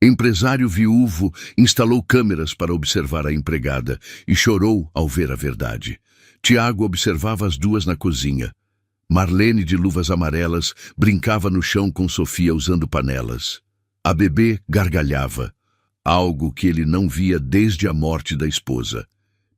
Empresário viúvo instalou câmeras para observar a empregada e chorou ao ver a verdade. Tiago observava as duas na cozinha. Marlene, de luvas amarelas, brincava no chão com Sofia usando panelas. A bebê gargalhava, algo que ele não via desde a morte da esposa.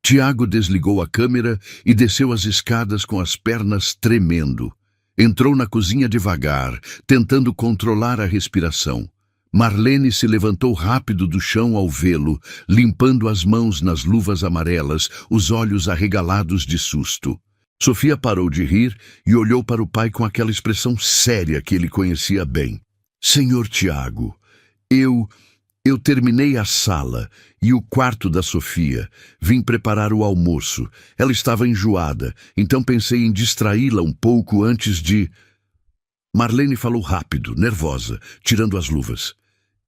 Tiago desligou a câmera e desceu as escadas com as pernas tremendo. Entrou na cozinha devagar, tentando controlar a respiração. Marlene se levantou rápido do chão ao vê-lo, limpando as mãos nas luvas amarelas, os olhos arregalados de susto. Sofia parou de rir e olhou para o pai com aquela expressão séria que ele conhecia bem. Senhor Tiago, eu terminei a sala e o quarto da Sofia. Vim preparar o almoço. Ela estava enjoada, então pensei em distraí-la um pouco antes de... Marlene falou rápido, nervosa, tirando as luvas.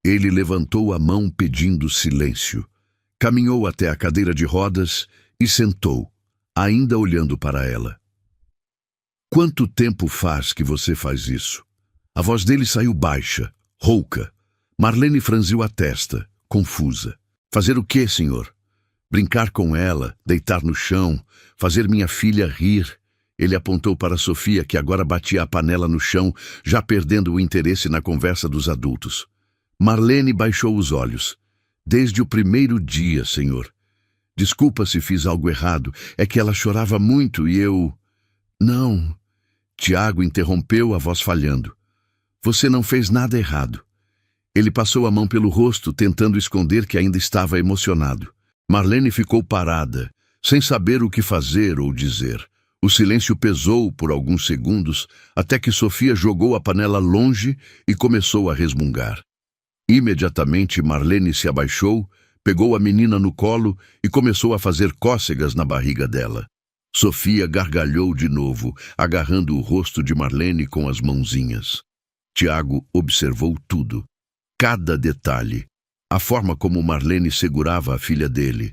Ele levantou a mão pedindo silêncio. Caminhou até a cadeira de rodas e sentou, ainda olhando para ela. Quanto tempo faz que você faz isso? A voz dele saiu baixa, rouca. Marlene franziu a testa, confusa. Fazer o quê, senhor? Brincar com ela, deitar no chão, fazer minha filha rir. Ele apontou para Sofia, que agora batia a panela no chão, já perdendo o interesse na conversa dos adultos. Marlene baixou os olhos. Desde o primeiro dia, senhor. Desculpa se fiz algo errado, é que ela chorava muito e eu... Não. Tiago interrompeu, a voz falhando. Você não fez nada errado. Ele passou a mão pelo rosto, tentando esconder que ainda estava emocionado. Marlene ficou parada, sem saber o que fazer ou dizer. O silêncio pesou por alguns segundos, até que Sofia jogou a panela longe e começou a resmungar. Imediatamente Marlene se abaixou, pegou a menina no colo e começou a fazer cócegas na barriga dela. Sofia gargalhou de novo, agarrando o rosto de Marlene com as mãozinhas. Tiago observou tudo. Cada detalhe. A forma como Marlene segurava a filha dele.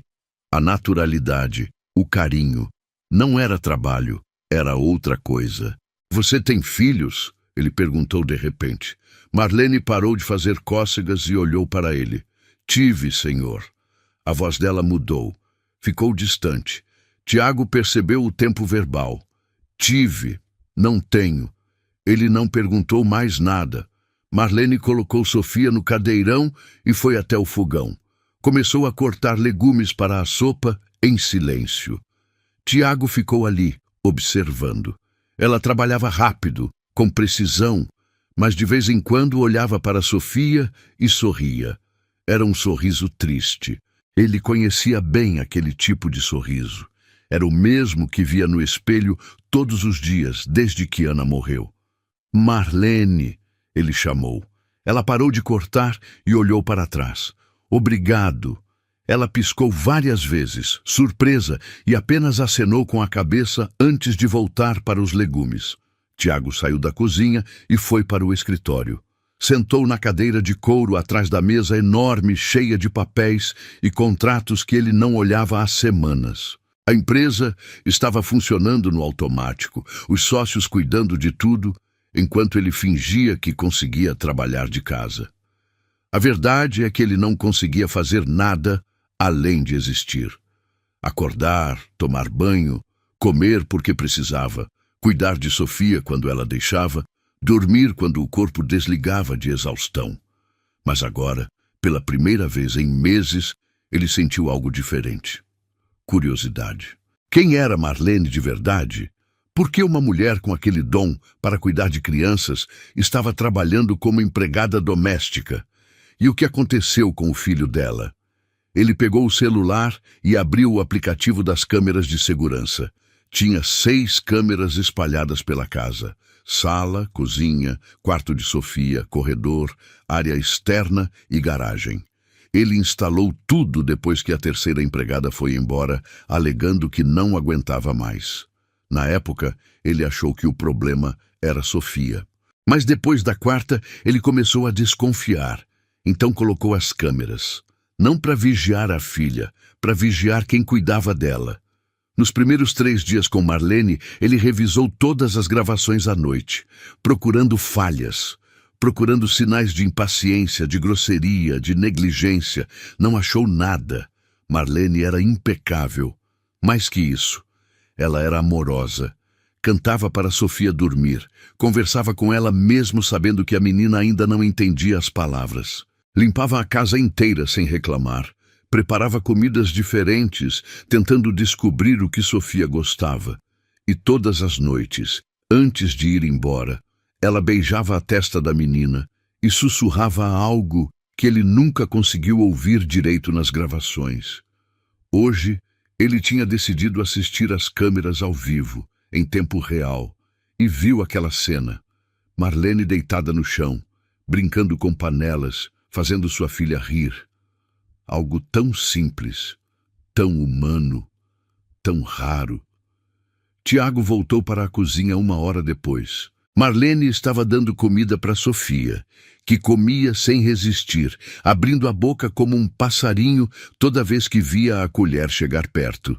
A naturalidade, o carinho. Não era trabalho, era outra coisa. Você tem filhos? Ele perguntou de repente. Marlene parou de fazer cócegas e olhou para ele. Tive, senhor. A voz dela mudou. Ficou distante. Tiago percebeu o tempo verbal. Tive. Não tenho. Ele não perguntou mais nada. Marlene colocou Sofia no cadeirão e foi até o fogão. Começou a cortar legumes para a sopa em silêncio. Tiago ficou ali, observando. Ela trabalhava rápido, com precisão, mas de vez em quando olhava para Sofia e sorria. Era um sorriso triste. Ele conhecia bem aquele tipo de sorriso. Era o mesmo que via no espelho todos os dias, desde que Ana morreu. Marlene, ele chamou. Ela parou de cortar e olhou para trás. Obrigado. Ela piscou várias vezes, surpresa, e apenas acenou com a cabeça antes de voltar para os legumes. Tiago saiu da cozinha e foi para o escritório. Sentou na cadeira de couro atrás da mesa enorme, cheia de papéis e contratos que ele não olhava há semanas. A empresa estava funcionando no automático, os sócios cuidando de tudo, enquanto ele fingia que conseguia trabalhar de casa. A verdade é que ele não conseguia fazer nada além de existir. Acordar, tomar banho, comer porque precisava, cuidar de Sofia quando ela deixava, dormir quando o corpo desligava de exaustão. Mas agora, pela primeira vez em meses, ele sentiu algo diferente. Curiosidade. Quem era Marlene de verdade? Por que uma mulher com aquele dom para cuidar de crianças estava trabalhando como empregada doméstica? E o que aconteceu com o filho dela? Ele pegou o celular e abriu o aplicativo das câmeras de segurança. Tinha 6 câmeras espalhadas pela casa. Sala, cozinha, quarto de Sofia, corredor, área externa e garagem. Ele instalou tudo depois que a terceira empregada foi embora, alegando que não aguentava mais. Na época, ele achou que o problema era Sofia. Mas depois da quarta, ele começou a desconfiar. Então colocou as câmeras. Não para vigiar a filha, para vigiar quem cuidava dela. Nos primeiros 3 dias com Marlene, ele revisou todas as gravações à noite, procurando falhas. procurando sinais de impaciência, de grosseria, de negligência. Não achou nada. Marlene era impecável. Mais que isso, ela era amorosa. Cantava para Sofia dormir. Conversava com ela mesmo sabendo que a menina ainda não entendia as palavras. Limpava a casa inteira sem reclamar. Preparava comidas diferentes, tentando descobrir o que Sofia gostava. E todas as noites, antes de ir embora, ela beijava a testa da menina e sussurrava algo que ele nunca conseguiu ouvir direito nas gravações. Hoje, ele tinha decidido assistir às câmeras ao vivo, em tempo real, e viu aquela cena. Marlene deitada no chão, brincando com panelas, fazendo sua filha rir. Algo tão simples, tão humano, tão raro. Tiago voltou para a cozinha 1 hora depois. Marlene estava dando comida para Sofia, que comia sem resistir, abrindo a boca como um passarinho toda vez que via a colher chegar perto.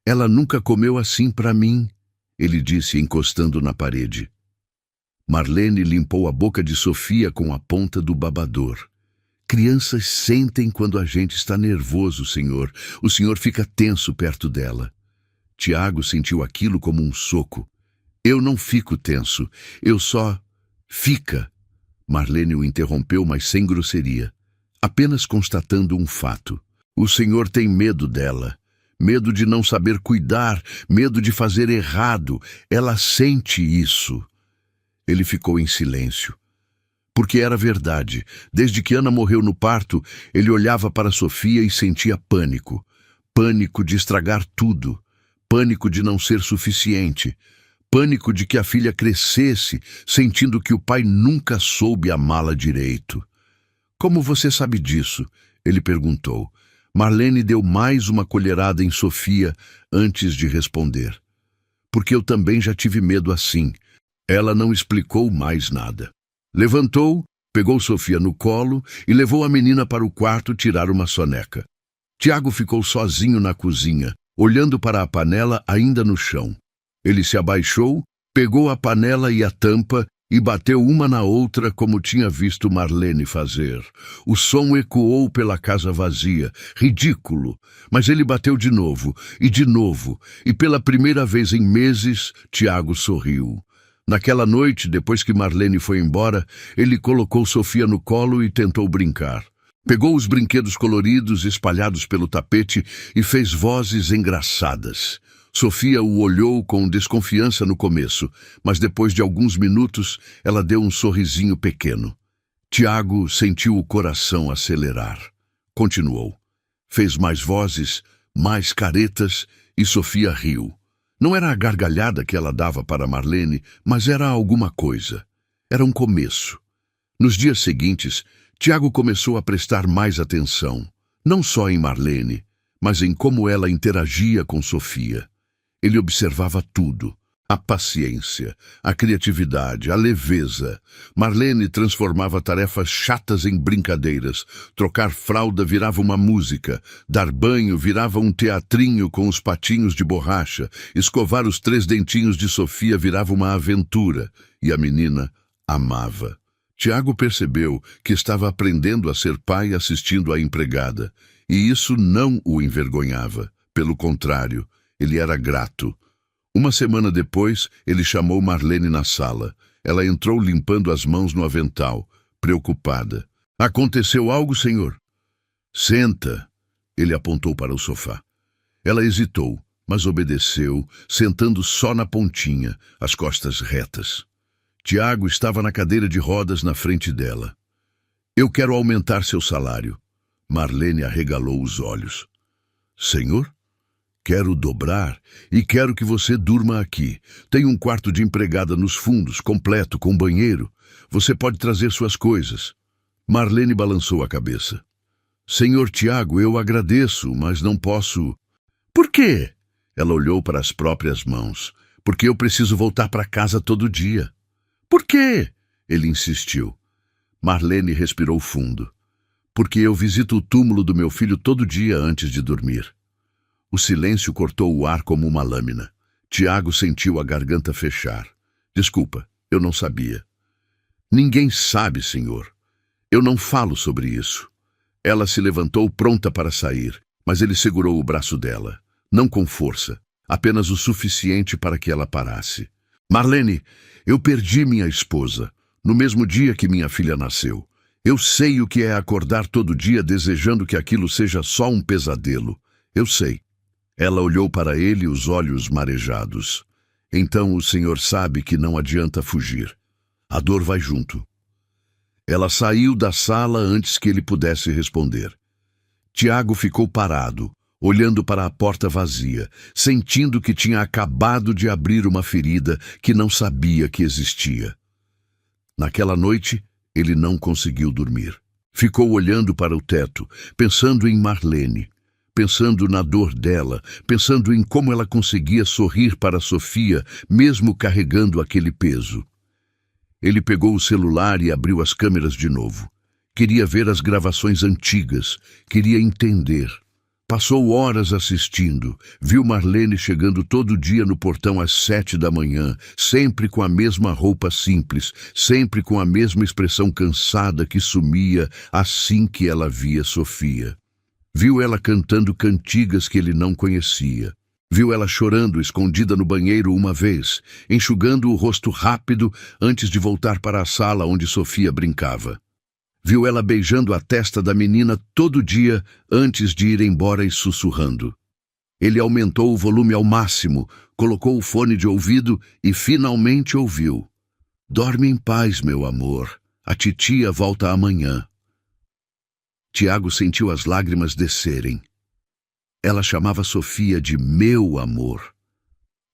Ela nunca comeu assim para mim, ele disse, encostando na parede. Marlene limpou a boca de Sofia com a ponta do babador. Crianças sentem quando a gente está nervoso, senhor. O senhor fica tenso perto dela. Tiago sentiu aquilo como um soco. Eu não fico tenso, eu só... Fica. Marlene o interrompeu, mas sem grosseria. Apenas constatando um fato. O senhor tem medo dela. Medo de não saber cuidar, medo de fazer errado. Ela sente isso. Ele ficou em silêncio. Porque era verdade. Desde que Ana morreu no parto, ele olhava para Sofia e sentia pânico. Pânico de estragar tudo. Pânico de não ser suficiente. Pânico de que a filha crescesse, sentindo que o pai nunca soube amá-la direito. Como você sabe disso? Ele perguntou. Marlene deu mais uma colherada em Sofia antes de responder. Porque eu também já tive medo assim. Ela não explicou mais nada. Levantou, pegou Sofia no colo e levou a menina para o quarto tirar uma soneca. Tiago ficou sozinho na cozinha, olhando para a panela ainda no chão. Ele se abaixou, pegou a panela e a tampa e bateu uma na outra como tinha visto Marlene fazer. O som ecoou pela casa vazia, ridículo, mas ele bateu de novo, e pela primeira vez em meses, Tiago sorriu. Naquela noite, depois que Marlene foi embora, ele colocou Sofia no colo e tentou brincar. Pegou os brinquedos coloridos espalhados pelo tapete e fez vozes engraçadas. Sofia o olhou com desconfiança no começo, mas depois de alguns minutos, ela deu um sorrisinho pequeno. Tiago sentiu o coração acelerar. Continuou. Fez mais vozes, mais caretas, e Sofia riu. Não era a gargalhada que ela dava para Marlene, mas era alguma coisa. Era um começo. Nos dias seguintes, Tiago começou a prestar mais atenção, não só em Marlene, mas em como ela interagia com Sofia. Ele observava tudo. A paciência, a criatividade, a leveza. Marlene transformava tarefas chatas em brincadeiras. Trocar fralda virava uma música. Dar banho virava um teatrinho com os patinhos de borracha. Escovar os 3 dentinhos de Sofia virava uma aventura. E a menina amava. Tiago percebeu que estava aprendendo a ser pai assistindo à empregada. E isso não o envergonhava. Pelo contrário, ele era grato. Uma semana depois, ele chamou Marlene na sala. Ela entrou limpando as mãos no avental, preocupada. Aconteceu algo, senhor? Senta. Ele apontou para o sofá. Ela hesitou, mas obedeceu, sentando só na pontinha, as costas retas. Tiago estava na cadeira de rodas na frente dela. Eu quero aumentar seu salário. Marlene arregalou os olhos. Senhor? Quero dobrar e quero que você durma aqui. Tem um quarto de empregada nos fundos, completo, com banheiro. Você pode trazer suas coisas. Marlene balançou a cabeça. Senhor Tiago, eu agradeço, mas não posso... Por quê? Ela olhou para as próprias mãos. Porque eu preciso voltar para casa todo dia. Por quê? Ele insistiu. Marlene respirou fundo. Porque eu visito o túmulo do meu filho todo dia antes de dormir. O silêncio cortou o ar como uma lâmina. Tiago sentiu a garganta fechar. Desculpa, eu não sabia. Ninguém sabe, senhor. Eu não falo sobre isso. Ela se levantou pronta para sair, mas ele segurou o braço dela. Não com força, apenas o suficiente para que ela parasse. Marlene, eu perdi minha esposa, no mesmo dia que minha filha nasceu. Eu sei o que é acordar todo dia desejando que aquilo seja só um pesadelo. Eu sei. Ela olhou para ele, os olhos marejados. Então o senhor sabe que não adianta fugir. A dor vai junto. Ela saiu da sala antes que ele pudesse responder. Tiago ficou parado, olhando para a porta vazia, sentindo que tinha acabado de abrir uma ferida que não sabia que existia. Naquela noite, ele não conseguiu dormir. Ficou olhando para o teto, pensando em Marlene, pensando na dor dela, pensando em como ela conseguia sorrir para Sofia, mesmo carregando aquele peso. Ele pegou o celular e abriu as câmeras de novo. Queria ver as gravações antigas, queria entender. Passou horas assistindo, viu Marlene chegando todo dia no portão às 7 da manhã, sempre com a mesma roupa simples, sempre com a mesma expressão cansada que sumia assim que ela via Sofia. Viu ela cantando cantigas que ele não conhecia. Viu ela chorando escondida no banheiro uma vez, enxugando o rosto rápido antes de voltar para a sala onde Sofia brincava. Viu ela beijando a testa da menina todo dia antes de ir embora e sussurrando. Ele aumentou o volume ao máximo, colocou o fone de ouvido e finalmente ouviu. Dorme em paz, meu amor. A titia volta amanhã. Tiago sentiu as lágrimas descerem. Ela chamava Sofia de meu amor,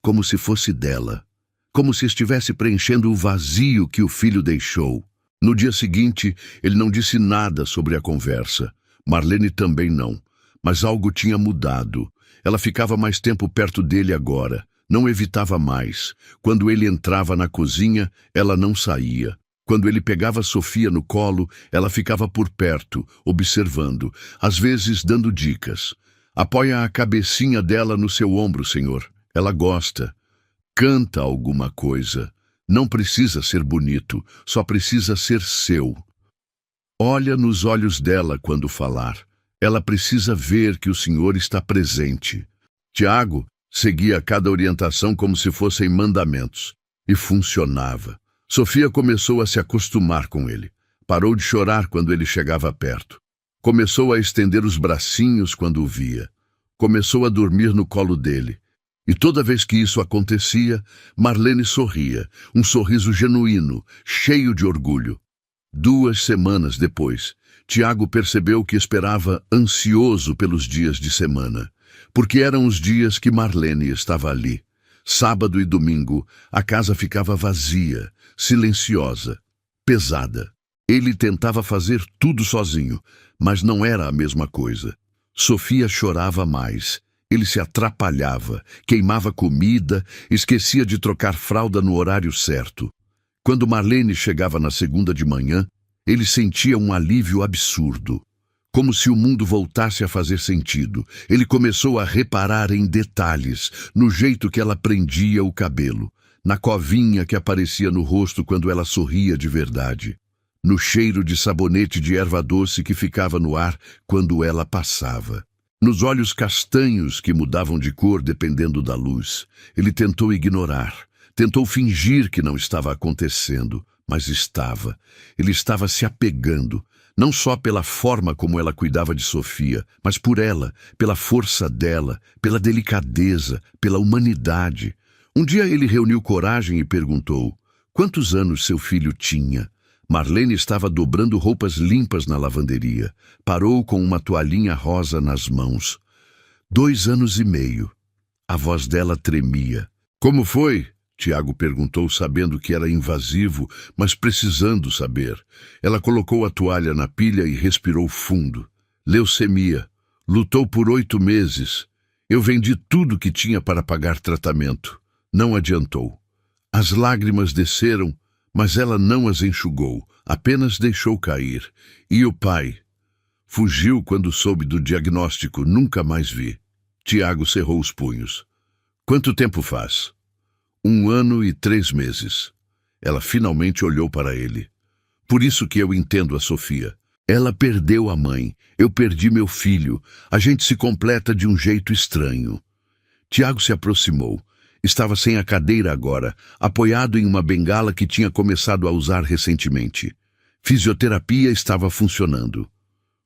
como se fosse dela, como se estivesse preenchendo o vazio que o filho deixou. No dia seguinte, ele não disse nada sobre a conversa. Marlene também não, mas algo tinha mudado. Ela ficava mais tempo perto dele agora, não evitava mais. Quando ele entrava na cozinha, ela não saía. Quando ele pegava Sofia no colo, ela ficava por perto, observando, às vezes dando dicas. Apoia a cabecinha dela no seu ombro, senhor. Ela gosta. Canta alguma coisa. Não precisa ser bonito, só precisa ser seu. Olha nos olhos dela quando falar. Ela precisa ver que o senhor está presente. Tiago seguia cada orientação como se fossem mandamentos. E funcionava. Sofia começou a se acostumar com ele. Parou de chorar quando ele chegava perto. Começou a estender os bracinhos quando o via. Começou a dormir no colo dele. E toda vez que isso acontecia, Marlene sorria, um sorriso genuíno, cheio de orgulho. 2 semanas depois, Tiago percebeu que esperava ansioso pelos dias de semana, porque eram os dias que Marlene estava ali. Sábado e domingo, a casa ficava vazia, silenciosa, pesada. Ele tentava fazer tudo sozinho, mas não era a mesma coisa. Sofia chorava mais. Ele se atrapalhava, queimava comida, esquecia de trocar fralda no horário certo. Quando Marlene chegava na segunda de manhã, ele sentia um alívio absurdo. Como se o mundo voltasse a fazer sentido. Ele começou a reparar em detalhes, no jeito que ela prendia o cabelo, na covinha que aparecia no rosto quando ela sorria de verdade, no cheiro de sabonete de erva doce que ficava no ar quando ela passava, nos olhos castanhos que mudavam de cor dependendo da luz. Ele tentou ignorar, tentou fingir que não estava acontecendo, mas estava. Ele estava se apegando, não só pela forma como ela cuidava de Sofia, mas por ela, pela força dela, pela delicadeza, pela humanidade. Um dia ele reuniu coragem e perguntou: quantos anos seu filho tinha? Marlene estava dobrando roupas limpas na lavanderia. Parou com uma toalhinha rosa nas mãos. 2 anos e meio. A voz dela tremia. Como foi? Tiago perguntou, sabendo que era invasivo, mas precisando saber. Ela colocou a toalha na pilha e respirou fundo. Leucemia. Lutou por 8 meses. Eu vendi tudo que tinha para pagar tratamento. Não adiantou. As lágrimas desceram, mas ela não as enxugou, apenas deixou cair. E o pai? Fugiu quando soube do diagnóstico, nunca mais vi. Tiago cerrou os punhos. Quanto tempo faz? 1 ano e 3 meses. Ela finalmente olhou para ele. Por isso que eu entendo a Sofia. Ela perdeu a mãe, eu perdi meu filho. A gente se completa de um jeito estranho. Tiago se aproximou. Estava sem a cadeira agora, apoiado em uma bengala que tinha começado a usar recentemente. Fisioterapia estava funcionando.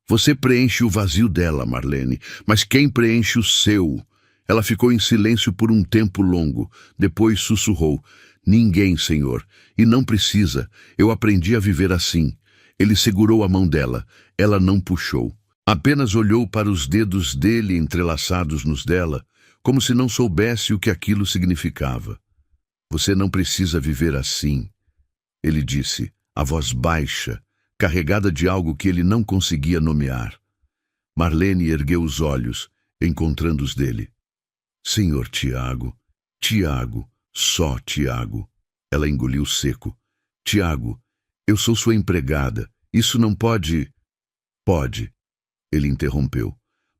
Você preenche o vazio dela, Marlene, mas quem preenche o seu? Ela ficou em silêncio por um tempo longo. Depois sussurrou: ninguém, senhor. E não precisa. Eu aprendi a viver assim. Ele segurou a mão dela. Ela não puxou. Apenas olhou para os dedos dele entrelaçados nos dela, como se não soubesse o que aquilo significava. Você não precisa viver assim, ele disse, a voz baixa, carregada de algo que ele não conseguia nomear. Marlene ergueu os olhos, encontrando os dele. Senhor Tiago, Tiago, só Tiago. Ela engoliu seco. Tiago, eu sou sua empregada. Isso não pode... Pode, ele interrompeu.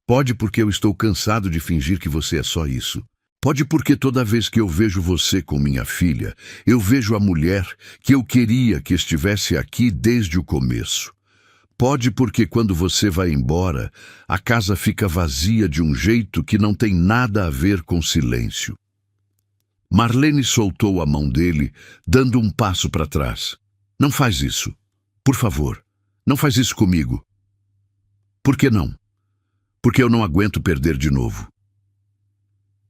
Pode porque eu estou cansado de fingir que você é só isso. Pode porque toda vez que eu vejo você com minha filha, eu vejo a mulher que eu queria que estivesse aqui desde o começo. Pode porque quando você vai embora, a casa fica vazia de um jeito que não tem nada a ver com silêncio. Marlene soltou a mão dele, dando um passo para trás. Não faz isso. Por favor, não faz isso comigo. Por que não? Porque eu não aguento perder de novo.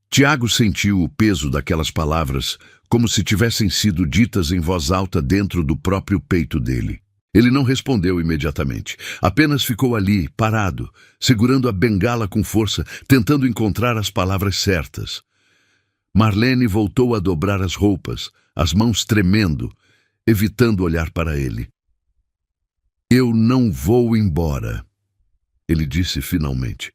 Tiago sentiu o peso daquelas palavras como se tivessem sido ditas em voz alta dentro do próprio peito dele. Ele não respondeu imediatamente, apenas ficou ali, parado, segurando a bengala com força, tentando encontrar as palavras certas. Marlene voltou a dobrar as roupas, as mãos tremendo, evitando olhar para ele. Eu não vou embora, ele disse finalmente.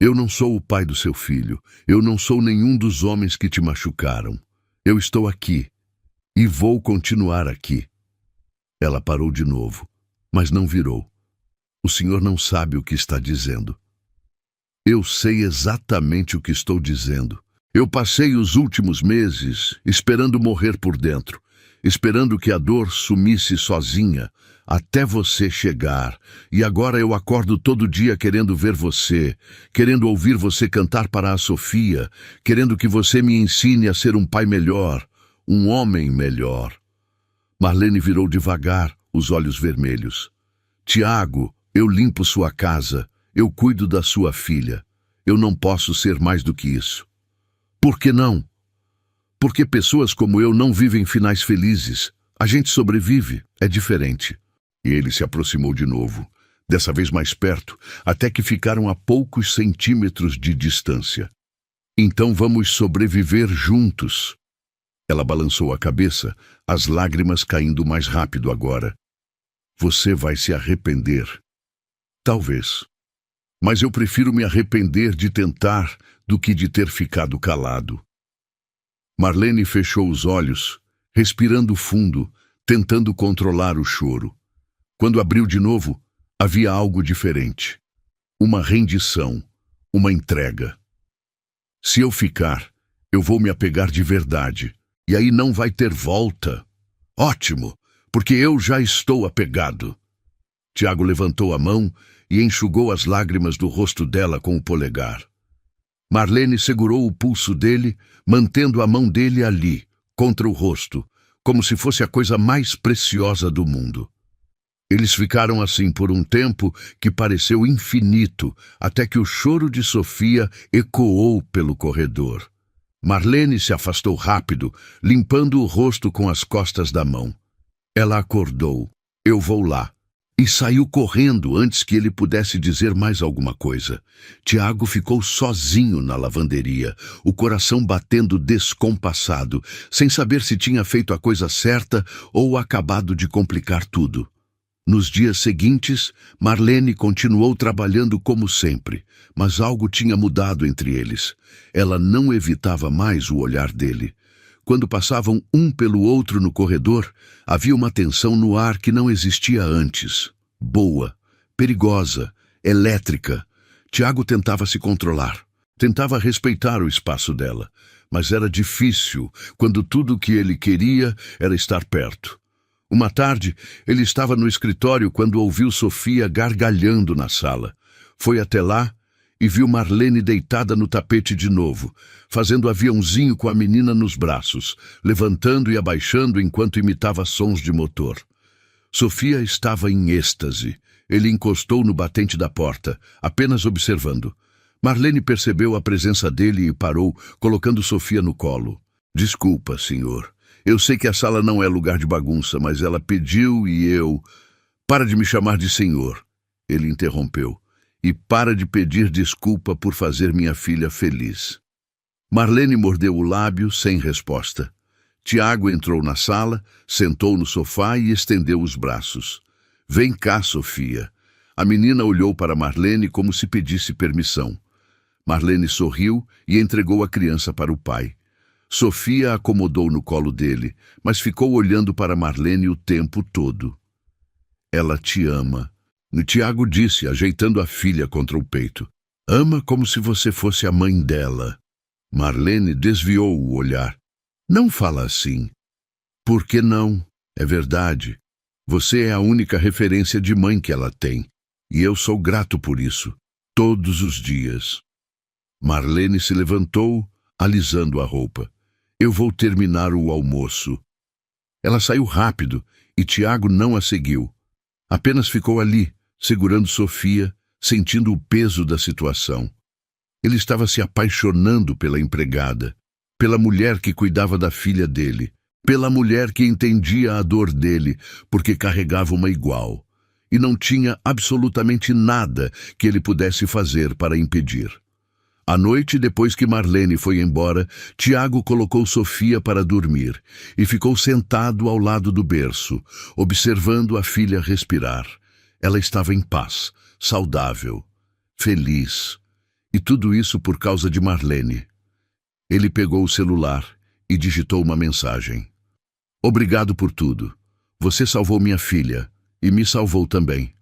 Eu não sou o pai do seu filho, eu não sou nenhum dos homens que te machucaram. Eu estou aqui, e vou continuar aqui. Ela parou de novo, mas não virou. O senhor não sabe o que está dizendo. Eu sei exatamente o que estou dizendo. Eu passei os últimos meses esperando morrer por dentro, esperando que a dor sumisse sozinha, até você chegar. E agora eu acordo todo dia querendo ver você, querendo ouvir você cantar para a Sofia, querendo que você me ensine a ser um pai melhor, um homem melhor. Marlene virou devagar, os olhos vermelhos. Tiago, eu limpo sua casa, eu cuido da sua filha. Eu não posso ser mais do que isso. Por que não? Porque pessoas como eu não vivem finais felizes. A gente sobrevive, é diferente. E ele se aproximou de novo, dessa vez mais perto, até que ficaram a poucos centímetros de distância. Então vamos sobreviver juntos. Ela balançou a cabeça, as lágrimas caindo mais rápido agora. Você vai se arrepender. Talvez. Mas eu prefiro me arrepender de tentar do que de ter ficado calado. Marlene fechou os olhos, respirando fundo, tentando controlar o choro. Quando abriu de novo, havia algo diferente. Uma rendição, uma entrega. Se eu ficar, eu vou me apegar de verdade. E aí não vai ter volta. Ótimo, porque eu já estou apegado. Tiago levantou a mão e enxugou as lágrimas do rosto dela com o polegar. Marlene segurou o pulso dele, mantendo a mão dele ali, contra o rosto, como se fosse a coisa mais preciosa do mundo. Eles ficaram assim por um tempo que pareceu infinito, até que o choro de Sofia ecoou pelo corredor. Marlene se afastou rápido, limpando o rosto com as costas da mão. Ela acordou. Eu vou lá. E saiu correndo antes que ele pudesse dizer mais alguma coisa. Tiago ficou sozinho na lavanderia, o coração batendo descompassado, sem saber se tinha feito a coisa certa ou acabado de complicar tudo. Nos dias seguintes, Marlene continuou trabalhando como sempre, mas algo tinha mudado entre eles. Ela não evitava mais o olhar dele. Quando passavam um pelo outro no corredor, havia uma tensão no ar que não existia antes. Boa, perigosa, elétrica. Tiago tentava se controlar, tentava respeitar o espaço dela, mas era difícil quando tudo o que ele queria era estar perto. Uma tarde, ele estava no escritório quando ouviu Sofia gargalhando na sala. Foi até lá e viu Marlene deitada no tapete de novo, fazendo aviãozinho com a menina nos braços, levantando e abaixando enquanto imitava sons de motor. Sofia estava em êxtase. Ele encostou no batente da porta, apenas observando. Marlene percebeu a presença dele e parou, colocando Sofia no colo. Desculpa, senhor. Eu sei que a sala não é lugar de bagunça, mas ela pediu e eu... Para de me chamar de senhor, ele interrompeu. E para de pedir desculpa por fazer minha filha feliz. Marlene mordeu o lábio sem resposta. Tiago entrou na sala, sentou no sofá e estendeu os braços. Vem cá, Sofia. A menina olhou para Marlene como se pedisse permissão. Marlene sorriu e entregou a criança para o pai. Sofia a acomodou no colo dele, mas ficou olhando para Marlene o tempo todo. Ela te ama. Tiago disse, ajeitando a filha contra o peito. Ama como se você fosse a mãe dela. Marlene desviou o olhar. Não fala assim. Por que não? É verdade. Você é a única referência de mãe que ela tem. E eu sou grato por isso. Todos os dias. Marlene se levantou, alisando a roupa. Eu vou terminar o almoço. Ela saiu rápido e Tiago não a seguiu. Apenas ficou ali, segurando Sofia, sentindo o peso da situação. Ele estava se apaixonando pela empregada, pela mulher que cuidava da filha dele, pela mulher que entendia a dor dele, porque carregava uma igual, e não tinha absolutamente nada que ele pudesse fazer para impedir. À noite, depois que Marlene foi embora, Tiago colocou Sofia para dormir e ficou sentado ao lado do berço, observando a filha respirar. Ela estava em paz, saudável, feliz. E tudo isso por causa de Marlene. Ele pegou o celular e digitou uma mensagem. Obrigado por tudo. Você salvou minha filha e me salvou também.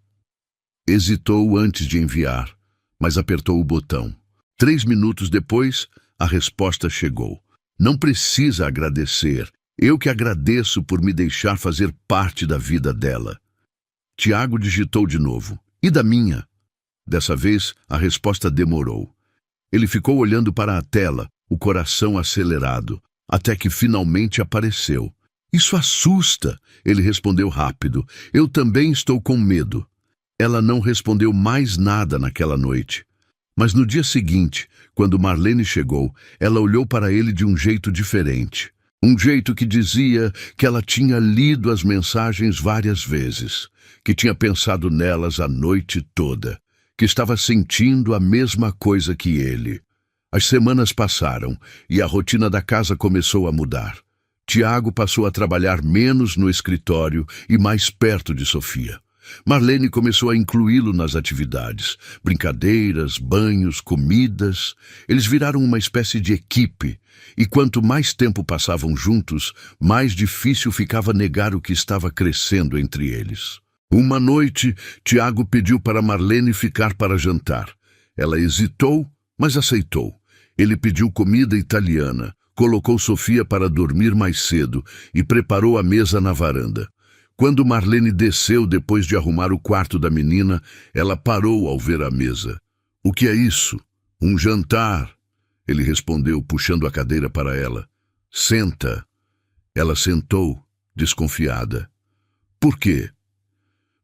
Hesitou antes de enviar, mas apertou o botão. 3 minutos depois, a resposta chegou. Não precisa agradecer. Eu que agradeço por me deixar fazer parte da vida dela. Tiago digitou de novo. E da minha? Dessa vez, a resposta demorou. Ele ficou olhando para a tela, o coração acelerado, até que finalmente apareceu. Isso assusta, ele respondeu rápido. Eu também estou com medo. Ela não respondeu mais nada naquela noite. Mas no dia seguinte, quando Marlene chegou, ela olhou para ele de um jeito diferente. Um jeito que dizia que ela tinha lido as mensagens várias vezes, que tinha pensado nelas a noite toda, que estava sentindo a mesma coisa que ele. As semanas passaram e a rotina da casa começou a mudar. Tiago passou a trabalhar menos no escritório e mais perto de Sofia. Marlene começou a incluí-lo nas atividades, brincadeiras, banhos, comidas. Eles viraram uma espécie de equipe, e quanto mais tempo passavam juntos, mais difícil ficava negar o que estava crescendo entre eles. Uma noite, Tiago pediu para Marlene ficar para jantar. Ela hesitou, mas aceitou. Ele pediu comida italiana, colocou Sofia para dormir mais cedo e preparou a mesa na varanda. Quando Marlene desceu depois de arrumar o quarto da menina, ela parou ao ver a mesa. O que é isso? Um jantar, ele respondeu, puxando a cadeira para ela. Senta. Ela sentou, desconfiada. Por quê?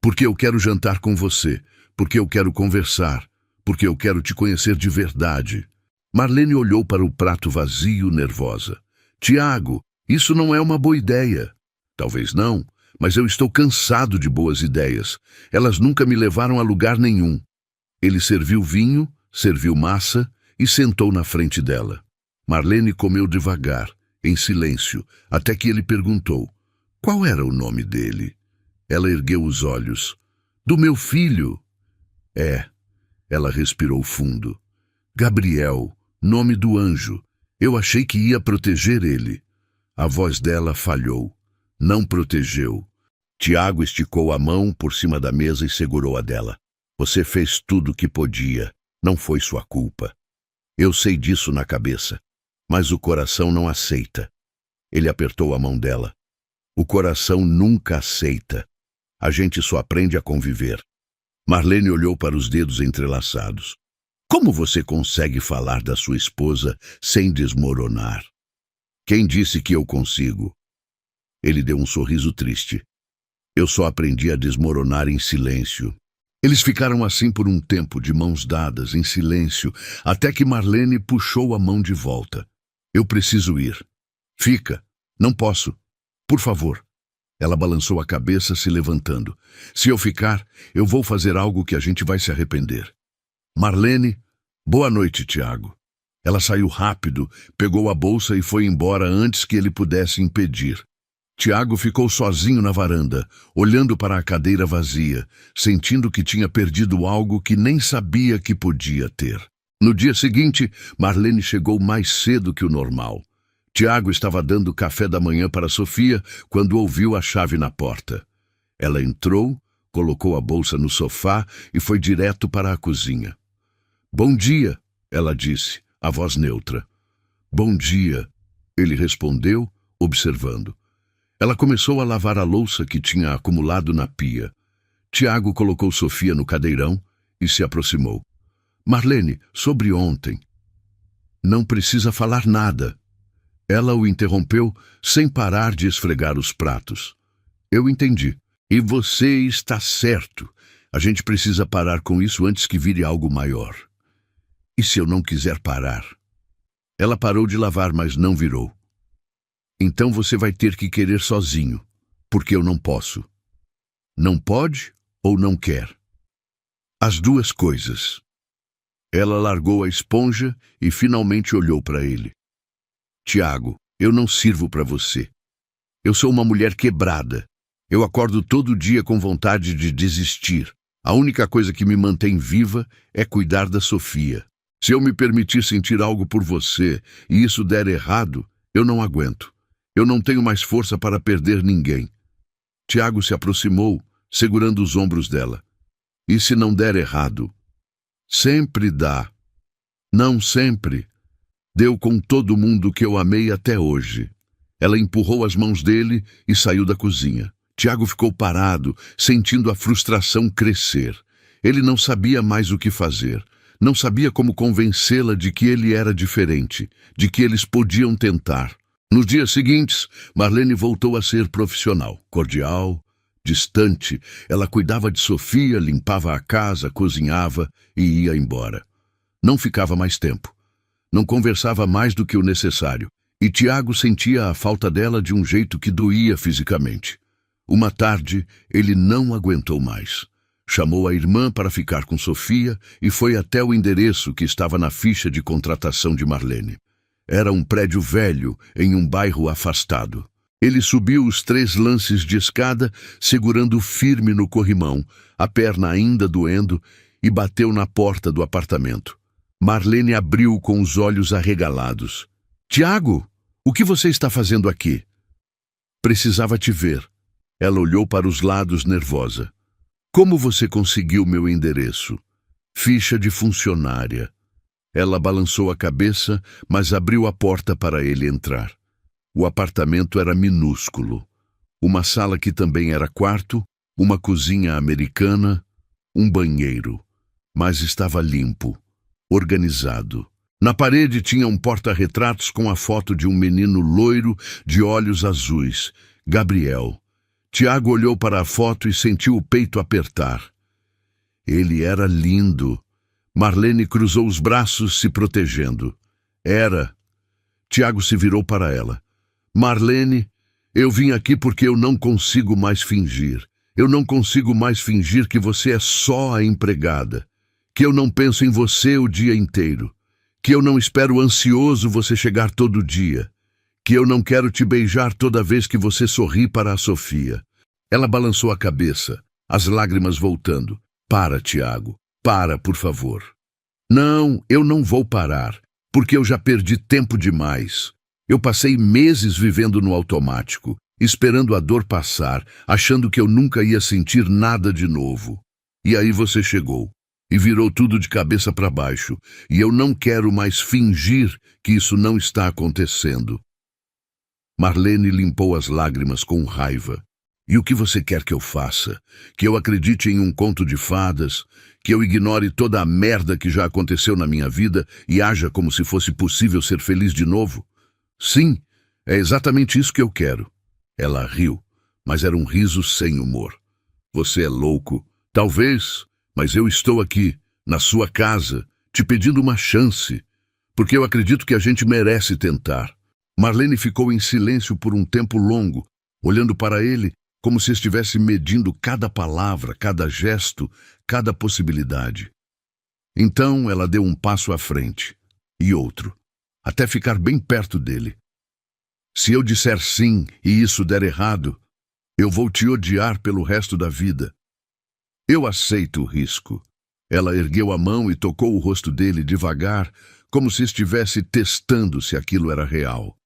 Porque eu quero jantar com você, porque eu quero conversar, porque eu quero te conhecer de verdade. Marlene olhou para o prato vazio, nervosa. Tiago, isso não é uma boa ideia. Talvez não. Mas eu estou cansado de boas ideias. Elas nunca me levaram a lugar nenhum. Ele serviu vinho, serviu massa e sentou na frente dela. Marlene comeu devagar, em silêncio, até que ele perguntou. Qual era o nome dele? Ela ergueu os olhos. Do meu filho. É. Ela respirou fundo. Gabriel, nome do anjo. Eu achei que ia proteger ele. A voz dela falhou. Não protegeu. Tiago esticou a mão por cima da mesa e segurou a dela. Você fez tudo o que podia. Não foi sua culpa. Eu sei disso na cabeça. Mas o coração não aceita. Ele apertou a mão dela. O coração nunca aceita. A gente só aprende a conviver. Marlene olhou para os dedos entrelaçados. Como você consegue falar da sua esposa sem desmoronar? Quem disse que eu consigo? Ele deu um sorriso triste. Eu só aprendi a desmoronar em silêncio. Eles ficaram assim por um tempo, de mãos dadas, em silêncio, até que Marlene puxou a mão de volta. Eu preciso ir. Fica. Não posso. Por favor. Ela balançou a cabeça, se levantando. Se eu ficar, eu vou fazer algo que a gente vai se arrepender. Marlene, boa noite, Tiago. Ela saiu rápido, pegou a bolsa e foi embora antes que ele pudesse impedir. Tiago ficou sozinho na varanda, olhando para a cadeira vazia, sentindo que tinha perdido algo que nem sabia que podia ter. No dia seguinte, Marlene chegou mais cedo que o normal. Tiago estava dando café da manhã para Sofia quando ouviu a chave na porta. Ela entrou, colocou a bolsa no sofá e foi direto para a cozinha. Bom dia, ela disse, a voz neutra. Bom dia, ele respondeu, observando. Ela começou a lavar a louça que tinha acumulado na pia. Tiago colocou Sofia no cadeirão e se aproximou. Marlene, sobre ontem. Não precisa falar nada. Ela o interrompeu sem parar de esfregar os pratos. Eu entendi. E você está certo. A gente precisa parar com isso antes que vire algo maior. E se eu não quiser parar? Ela parou de lavar, mas não virou. Então você vai ter que querer sozinho, porque eu não posso. Não pode ou não quer? As duas coisas. Ela largou a esponja e finalmente olhou para ele. Tiago, eu não sirvo para você. Eu sou uma mulher quebrada. Eu acordo todo dia com vontade de desistir. A única coisa que me mantém viva é cuidar da Sofia. Se eu me permitir sentir algo por você e isso der errado, eu não aguento. Eu não tenho mais força para perder ninguém. Tiago se aproximou, segurando os ombros dela. E se não der errado? Sempre dá. Não sempre. Deu com todo mundo que eu amei até hoje. Ela empurrou as mãos dele e saiu da cozinha. Tiago ficou parado, sentindo a frustração crescer. Ele não sabia mais o que fazer. Não sabia como convencê-la de que ele era diferente, de que eles podiam tentar. Nos dias seguintes, Marlene voltou a ser profissional, cordial, distante. Ela cuidava de Sofia, limpava a casa, cozinhava e ia embora. Não ficava mais tempo. Não conversava mais do que o necessário, e Tiago sentia a falta dela de um jeito que doía fisicamente. Uma tarde, ele não aguentou mais. Chamou a irmã para ficar com Sofia e foi até o endereço que estava na ficha de contratação de Marlene. Era um prédio velho, em um bairro afastado. Ele subiu os 3 lances de escada, segurando firme no corrimão, a perna ainda doendo, e bateu na porta do apartamento. Marlene abriu com os olhos arregalados. Tiago, o que você está fazendo aqui? Precisava te ver. Ela olhou para os lados nervosa. Como você conseguiu meu endereço? Ficha de funcionária. Ela balançou a cabeça, mas abriu a porta para ele entrar. O apartamento era minúsculo. Uma sala que também era quarto, uma cozinha americana, um banheiro. Mas estava limpo. Organizado. Na parede tinha um porta-retratos com a foto de um menino loiro de olhos azuis, Gabriel. Tiago olhou para a foto e sentiu o peito apertar. Ele era lindo. Marlene cruzou os braços, se protegendo. Era. Tiago se virou para ela. Marlene, eu vim aqui porque eu não consigo mais fingir. Eu não consigo mais fingir que você é só a empregada. Que eu não penso em você o dia inteiro, que eu não espero ansioso você chegar todo dia, que eu não quero te beijar toda vez que você sorri para a Sofia. Ela balançou a cabeça, as lágrimas voltando. Para, Tiago, para, por favor. Não, eu não vou parar, porque eu já perdi tempo demais. Eu passei meses vivendo no automático, esperando a dor passar, achando que eu nunca ia sentir nada de novo. E aí você chegou. E virou tudo de cabeça para baixo, e eu não quero mais fingir que isso não está acontecendo. Marlene limpou as lágrimas com raiva. E o que você quer que eu faça? Que eu acredite em um conto de fadas? Que eu ignore toda a merda que já aconteceu na minha vida e haja como se fosse possível ser feliz de novo? Sim, é exatamente isso que eu quero. Ela riu, mas era um riso sem humor. Você é louco. Talvez, mas eu estou aqui, na sua casa, te pedindo uma chance, porque eu acredito que a gente merece tentar. Marlene ficou em silêncio por um tempo longo, olhando para ele como se estivesse medindo cada palavra, cada gesto, cada possibilidade. Então ela deu um passo à frente, e outro, até ficar bem perto dele. Se eu disser sim e isso der errado, eu vou te odiar pelo resto da vida. Eu aceito o risco. Ela ergueu a mão e tocou o rosto dele devagar, como se estivesse testando se aquilo era real.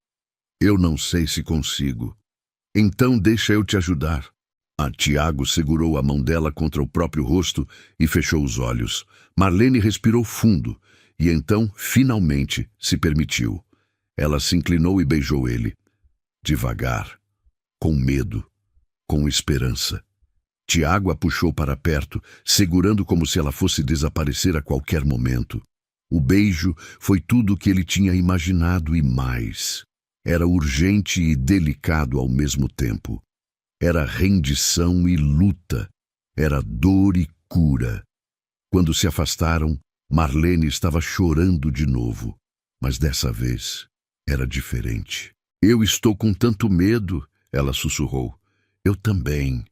Eu não sei se consigo. Então deixa eu te ajudar. Tiago segurou a mão dela contra o próprio rosto e fechou os olhos. Marlene respirou fundo e então, finalmente, se permitiu. Ela se inclinou e beijou ele. Devagar, com medo, com esperança. Tiago a puxou para perto, segurando como se ela fosse desaparecer a qualquer momento. O beijo foi tudo o que ele tinha imaginado e mais. Era urgente e delicado ao mesmo tempo. Era rendição e luta. Era dor e cura. Quando se afastaram, Marlene estava chorando de novo. Mas dessa vez era diferente. Eu estou com tanto medo, ela sussurrou. Eu também.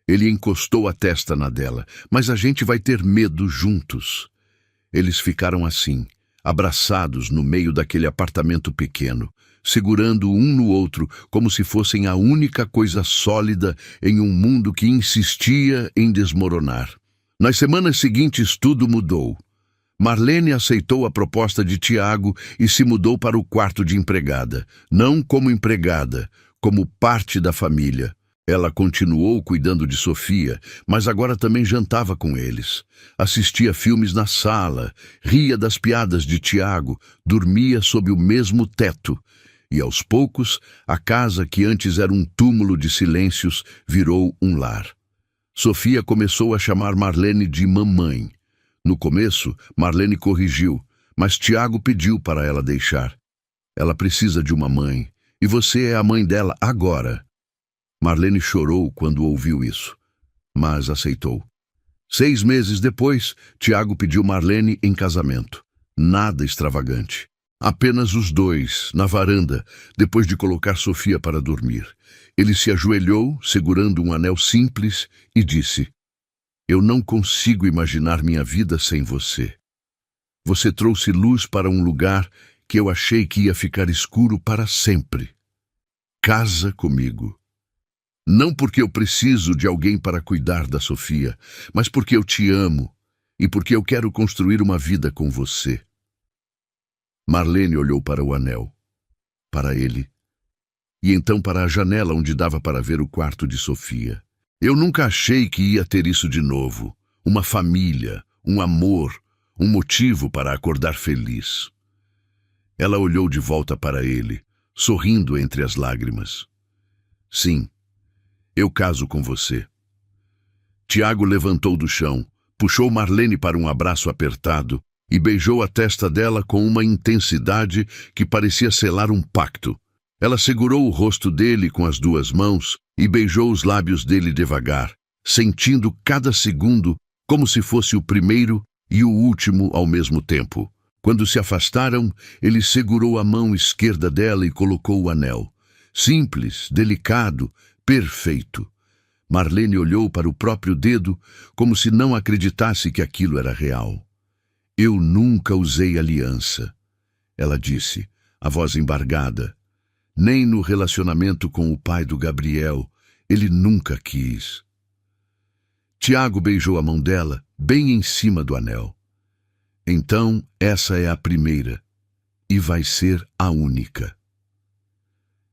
Ele encostou a testa na dela. Mas a gente vai ter medo juntos. Eles ficaram assim, abraçados no meio daquele apartamento pequeno, segurando um no outro como se fossem a única coisa sólida em um mundo que insistia em desmoronar. Nas semanas seguintes tudo mudou. Marlene aceitou a proposta de Tiago e se mudou para o quarto de empregada, não como empregada, como parte da família. Ela continuou cuidando de Sofia, mas agora também jantava com eles. Assistia filmes na sala, ria das piadas de Tiago, dormia sob o mesmo teto. E aos poucos, a casa que antes era um túmulo de silêncios virou um lar. Sofia começou a chamar Marlene de mamãe. No começo, Marlene corrigiu, mas Tiago pediu para ela deixar. Ela precisa de uma mãe, e você é a mãe dela agora. Marlene chorou quando ouviu isso, mas aceitou. 6 meses depois, Tiago pediu Marlene em casamento. Nada extravagante. Apenas os dois, na varanda, depois de colocar Sofia para dormir. Ele se ajoelhou, segurando um anel simples, e disse: Eu não consigo imaginar minha vida sem você. Você trouxe luz para um lugar que eu achei que ia ficar escuro para sempre. Casa comigo. Não porque eu preciso de alguém para cuidar da Sofia, mas porque eu te amo e porque eu quero construir uma vida com você. Marlene olhou para o anel, para ele, e então para a janela onde dava para ver o quarto de Sofia. Eu nunca achei que ia ter isso de novo. Uma família, um amor, um motivo para acordar feliz. Ela olhou de volta para ele, sorrindo entre as lágrimas. Sim, eu caso com você. Tiago levantou do chão, puxou Marlene para um abraço apertado e beijou a testa dela com uma intensidade que parecia selar um pacto. Ela segurou o rosto dele com as 2 mãos e beijou os lábios dele devagar, sentindo cada segundo como se fosse o primeiro e o último ao mesmo tempo. Quando se afastaram, ele segurou a mão esquerda dela e colocou o anel. Simples, delicado, perfeito. Marlene olhou para o próprio dedo como se não acreditasse que aquilo era real. Eu nunca usei aliança, ela disse, a voz embargada. Nem no relacionamento com o pai do Gabriel, ele nunca quis. Tiago beijou a mão dela, bem em cima do anel. Então, essa é a primeira, e vai ser a única.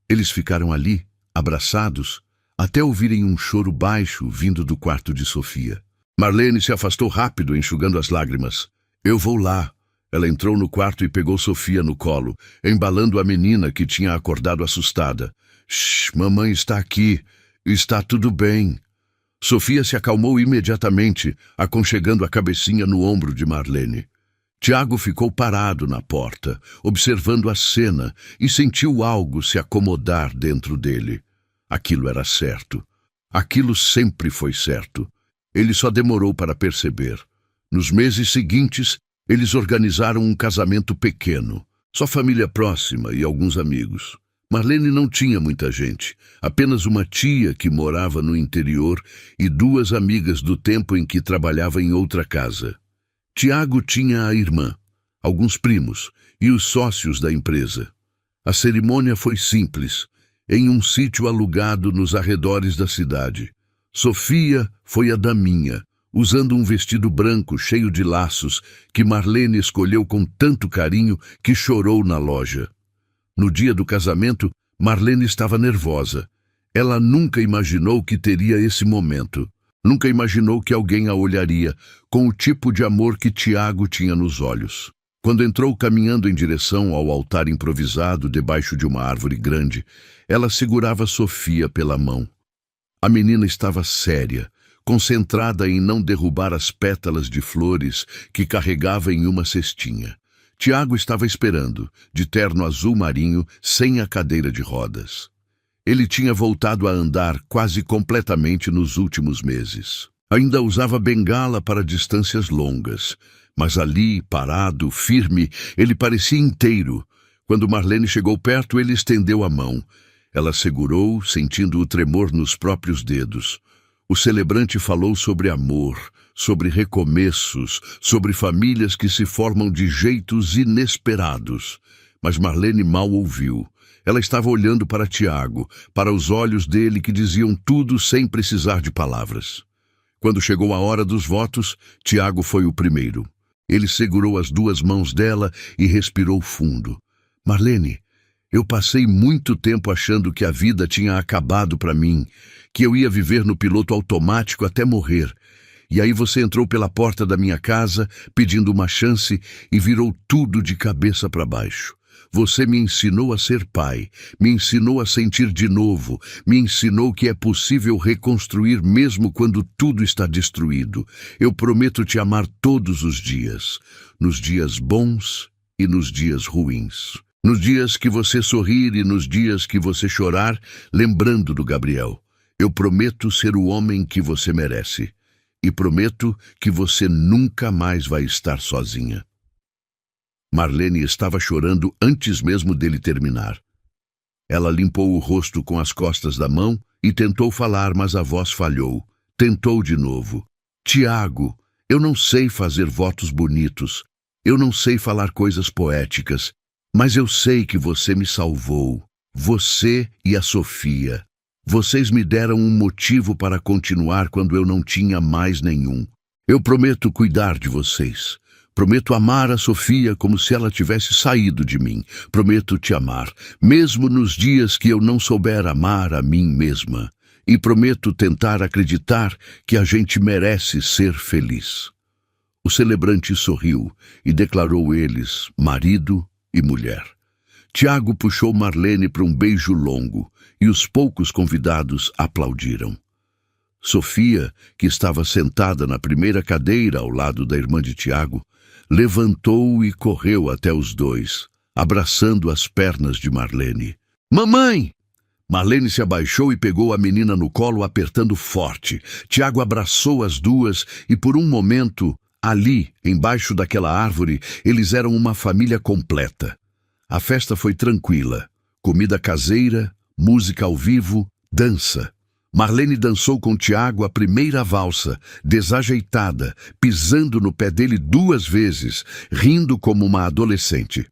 Eles ficaram ali, abraçados, até ouvirem um choro baixo vindo do quarto de Sofia. Marlene se afastou rápido, enxugando as lágrimas. Eu vou lá. Ela entrou no quarto e pegou Sofia no colo, embalando a menina que tinha acordado assustada. Shh, mamãe está aqui. Está tudo bem. Sofia se acalmou imediatamente, aconchegando a cabecinha no ombro de Marlene. Tiago ficou parado na porta, observando a cena, e sentiu algo se acomodar dentro dele. Aquilo era certo. Aquilo sempre foi certo. Ele só demorou para perceber. Nos meses seguintes, eles organizaram um casamento pequeno. Só família próxima e alguns amigos. Marlene não tinha muita gente, apenas uma tia que morava no interior e duas amigas do tempo em que trabalhava em outra casa. Tiago tinha a irmã, alguns primos e os sócios da empresa. A cerimônia foi simples, em um sítio alugado nos arredores da cidade. Sofia foi a daminha, usando um vestido branco cheio de laços que Marlene escolheu com tanto carinho que chorou na loja. No dia do casamento, Marlene estava nervosa. Ela nunca imaginou que teria esse momento. Nunca imaginou que alguém a olharia com o tipo de amor que Tiago tinha nos olhos. Quando entrou caminhando em direção ao altar improvisado debaixo de uma árvore grande, ela segurava Sofia pela mão. A menina estava séria, concentrada em não derrubar as pétalas de flores que carregava em uma cestinha. Tiago estava esperando, de terno azul marinho, sem a cadeira de rodas. Ele tinha voltado a andar quase completamente nos últimos meses. Ainda usava bengala para distâncias longas, mas ali, parado, firme, ele parecia inteiro. Quando Marlene chegou perto, ele estendeu a mão. Ela segurou, sentindo o tremor nos próprios dedos. O celebrante falou sobre amor, sobre recomeços, sobre famílias que se formam de jeitos inesperados. Mas Marlene mal ouviu. Ela estava olhando para Tiago, para os olhos dele que diziam tudo sem precisar de palavras. Quando chegou a hora dos votos, Tiago foi o primeiro. Ele segurou as duas mãos dela e respirou fundo. Marlene, eu passei muito tempo achando que a vida tinha acabado para mim, que eu ia viver no piloto automático até morrer. E aí você entrou pela porta da minha casa, pedindo uma chance e virou tudo de cabeça para baixo. Você me ensinou a ser pai, me ensinou a sentir de novo, me ensinou que é possível reconstruir mesmo quando tudo está destruído. Eu prometo te amar todos os dias, nos dias bons e nos dias ruins. Nos dias que você sorrir e nos dias que você chorar, lembrando do Gabriel. Eu prometo ser o homem que você merece. E prometo que você nunca mais vai estar sozinha. Marlene estava chorando antes mesmo dele terminar. Ela limpou o rosto com as costas da mão e tentou falar, mas a voz falhou. Tentou de novo. Tiago, eu não sei fazer votos bonitos. Eu não sei falar coisas poéticas. Mas eu sei que você me salvou. Você e a Sofia. Vocês me deram um motivo para continuar quando eu não tinha mais nenhum. Eu prometo cuidar de vocês. Prometo amar a Sofia como se ela tivesse saído de mim. Prometo te amar, mesmo nos dias que eu não souber amar a mim mesma. E prometo tentar acreditar que a gente merece ser feliz. O celebrante sorriu e declarou eles marido e mulher. Tiago puxou Marlene para um beijo longo e os poucos convidados aplaudiram. Sofia, que estava sentada na primeira cadeira ao lado da irmã de Tiago, levantou e correu até os dois, abraçando as pernas de Marlene. Mamãe! Marlene se abaixou e pegou a menina no colo, apertando forte. Tiago abraçou as duas e por um momento, ali, embaixo daquela árvore, eles eram uma família completa. A festa foi tranquila. Comida caseira, música ao vivo, dança. Marlene dançou com Tiago a primeira valsa, desajeitada, pisando no pé dele 2 vezes, rindo como uma adolescente.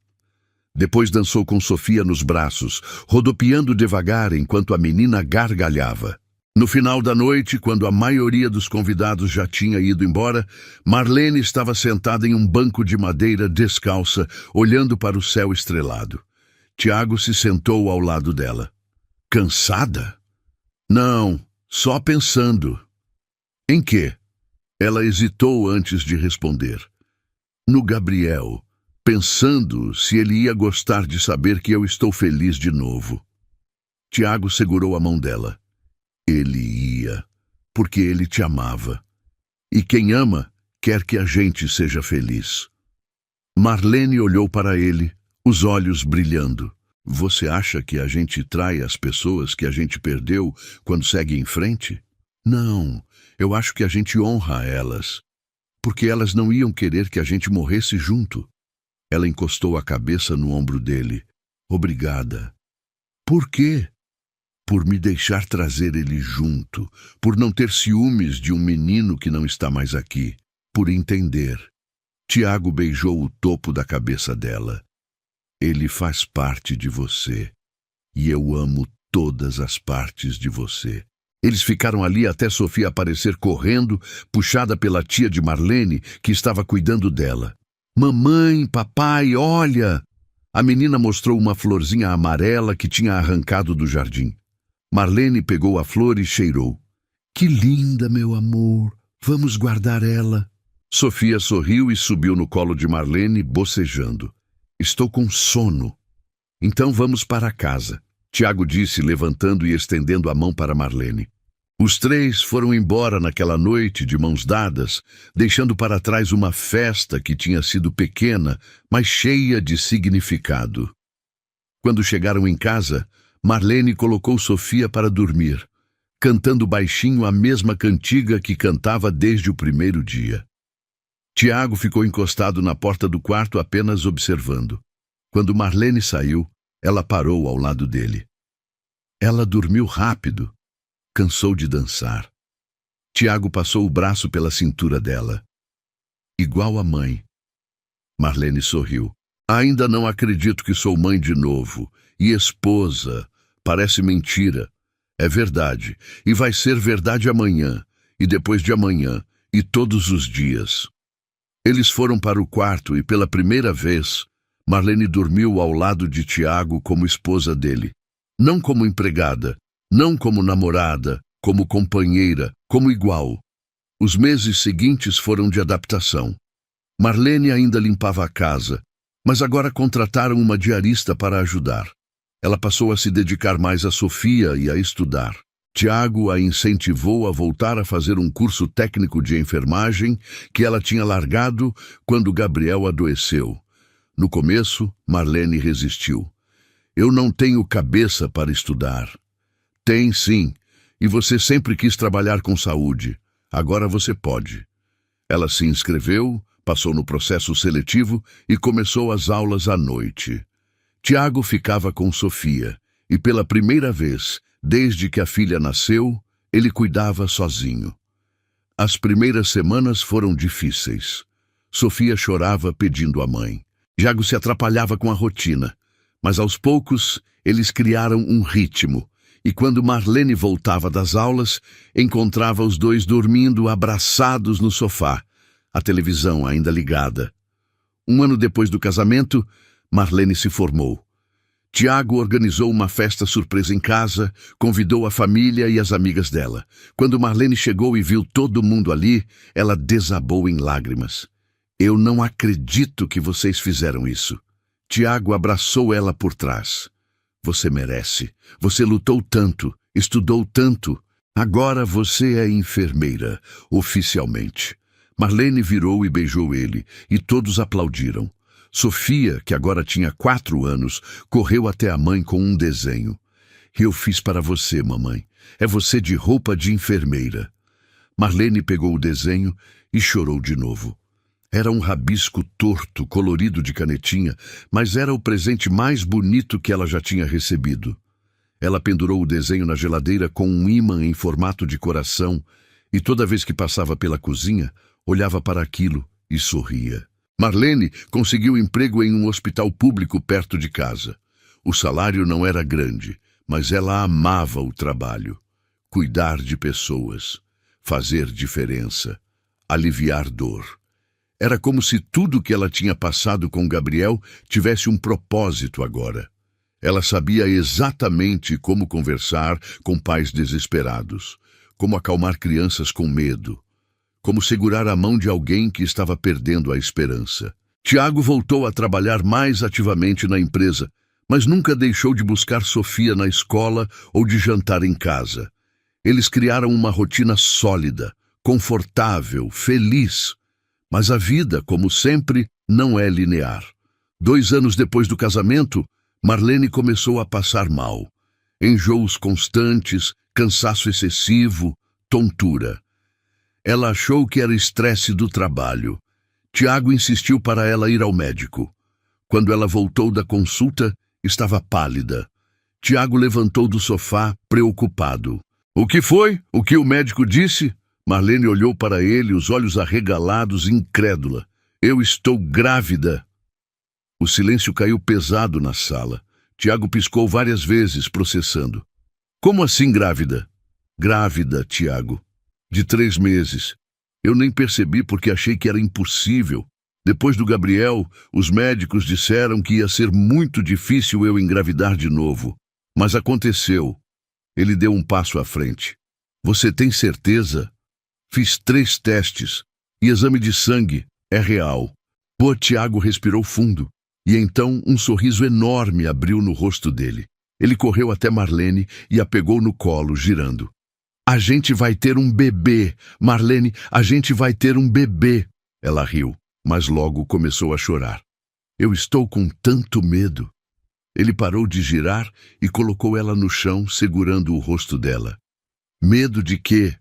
Depois dançou com Sofia nos braços, rodopiando devagar enquanto a menina gargalhava. No final da noite, quando a maioria dos convidados já tinha ido embora, Marlene estava sentada em um banco de madeira descalça, olhando para o céu estrelado. Tiago se sentou ao lado dela. Cansada? Não, só pensando. Em quê? Ela hesitou antes de responder. No Gabriel, pensando se ele ia gostar de saber que eu estou feliz de novo. Tiago segurou a mão dela. Ele ia, porque ele te amava. E quem ama, quer que a gente seja feliz. Marlene olhou para ele, os olhos brilhando. Você acha que a gente trai as pessoas que a gente perdeu quando segue em frente? Não, eu acho que a gente honra elas, porque elas não iam querer que a gente morresse junto. Ela encostou a cabeça no ombro dele. Obrigada. Por quê? Por me deixar trazer ele junto, por não ter ciúmes de um menino que não está mais aqui, por entender. Tiago beijou o topo da cabeça dela. Ele faz parte de você, e eu amo todas as partes de você. Eles ficaram ali até Sofia aparecer correndo, puxada pela tia de Marlene, que estava cuidando dela. Mamãe, papai, olha! A menina mostrou uma florzinha amarela que tinha arrancado do jardim. Marlene pegou a flor e cheirou. Que linda, meu amor! Vamos guardar ela. Sofia sorriu e subiu no colo de Marlene, bocejando. Estou com sono. Então vamos para casa, Tiago disse, levantando e estendendo a mão para Marlene. Os três foram embora naquela noite de mãos dadas, deixando para trás uma festa que tinha sido pequena, mas cheia de significado. Quando chegaram em casa, Marlene colocou Sofia para dormir, cantando baixinho a mesma cantiga que cantava desde o primeiro dia. Tiago ficou encostado na porta do quarto apenas observando. Quando Marlene saiu, ela parou ao lado dele. Ela dormiu rápido, cansou de dançar. Tiago passou o braço pela cintura dela. Igual a mãe. Marlene sorriu. Ainda não acredito que sou mãe de novo. E esposa. Parece mentira. É verdade. E vai ser verdade amanhã. E depois de amanhã. E todos os dias. Eles foram para o quarto e, pela primeira vez, Marlene dormiu ao lado de Tiago como esposa dele. Não como empregada, não como namorada, como companheira, como igual. Os meses seguintes foram de adaptação. Marlene ainda limpava a casa, mas agora contrataram uma diarista para ajudar. Ela passou a se dedicar mais a Sofia e a estudar. Tiago a incentivou a voltar a fazer um curso técnico de enfermagem que ela tinha largado quando Gabriel adoeceu. No começo, Marlene resistiu. Eu não tenho cabeça para estudar. Tem sim, e você sempre quis trabalhar com saúde. Agora você pode. Ela se inscreveu, passou no processo seletivo e começou as aulas à noite. Tiago ficava com Sofia, e pela primeira vez, desde que a filha nasceu, ele cuidava sozinho. As primeiras semanas foram difíceis. Sofia chorava pedindo a mãe. Tiago se atrapalhava com a rotina, mas aos poucos eles criaram um ritmo, e quando Marlene voltava das aulas, encontrava os dois dormindo abraçados no sofá, a televisão ainda ligada. Um ano depois do casamento, Marlene se formou. Tiago organizou uma festa surpresa em casa, convidou a família e as amigas dela. Quando Marlene chegou e viu todo mundo ali, ela desabou em lágrimas. Eu não acredito que vocês fizeram isso. Tiago abraçou ela por trás. Você merece. Você lutou tanto, estudou tanto. Agora você é enfermeira, oficialmente. Marlene virou e beijou ele, e todos aplaudiram. Sofia, que agora tinha 4 anos, correu até a mãe com um desenho. Eu fiz para você, mamãe. É você de roupa de enfermeira. Marlene pegou o desenho e chorou de novo. Era um rabisco torto, colorido de canetinha, mas era o presente mais bonito que ela já tinha recebido. Ela pendurou o desenho na geladeira com um ímã em formato de coração e toda vez que passava pela cozinha, olhava para aquilo e sorria. Marlene conseguiu emprego em um hospital público perto de casa. O salário não era grande, mas ela amava o trabalho. Cuidar de pessoas, fazer diferença, aliviar dor. Era como se tudo que ela tinha passado com Gabriel tivesse um propósito agora. Ela sabia exatamente como conversar com pais desesperados, como acalmar crianças com medo, como segurar a mão de alguém que estava perdendo a esperança. Tiago voltou a trabalhar mais ativamente na empresa, mas nunca deixou de buscar Sofia na escola ou de jantar em casa. Eles criaram uma rotina sólida, confortável, feliz. Mas a vida, como sempre, não é linear. 2 anos depois do casamento, Marlene começou a passar mal. Enjoos constantes, cansaço excessivo, tontura. Ela achou que era estresse do trabalho. Tiago insistiu para ela ir ao médico. Quando ela voltou da consulta, estava pálida. Tiago levantou do sofá, preocupado. "O que foi? O que o médico disse?" Marlene olhou para ele, os olhos arregalados, incrédula. "Eu estou grávida." O silêncio caiu pesado na sala. Tiago piscou várias vezes, processando. "Como assim grávida?" "Grávida, Tiago. De 3 meses. Eu nem percebi porque achei que era impossível. Depois do Gabriel, os médicos disseram que ia ser muito difícil eu engravidar de novo. Mas aconteceu." Ele deu um passo à frente. "Você tem certeza?" "Fiz 3 testes. E exame de sangue. É real." O Tiago respirou fundo. E então um sorriso enorme abriu no rosto dele. Ele correu até Marlene e a pegou no colo, girando. "A gente vai ter um bebê, Marlene, a gente vai ter um bebê." Ela riu, mas logo começou a chorar. "Eu estou com tanto medo." Ele parou de girar e colocou ela no chão, segurando o rosto dela. "Medo de quê?"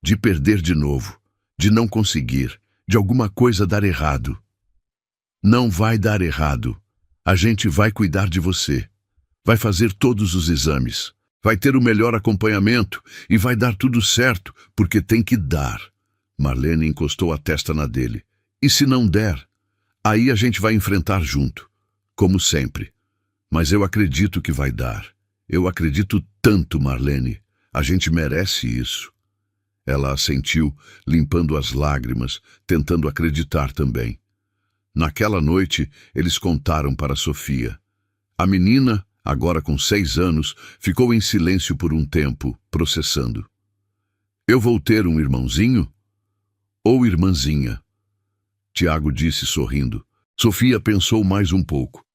"De perder de novo, de não conseguir, de alguma coisa dar errado." "Não vai dar errado. A gente vai cuidar de você. Vai fazer todos os exames. Vai ter o melhor acompanhamento e vai dar tudo certo, porque tem que dar." Marlene encostou a testa na dele. "E se não der? Aí a gente vai enfrentar junto, como sempre. Mas eu acredito que vai dar. Eu acredito tanto, Marlene. A gente merece isso." Ela assentiu, limpando as lágrimas, tentando acreditar também. Naquela noite, eles contaram para Sofia. A menina, agora com 6 anos, ficou em silêncio por um tempo, processando. "Eu vou ter um irmãozinho? Ou irmãzinha?" Tiago disse sorrindo. Sofia pensou mais um pouco.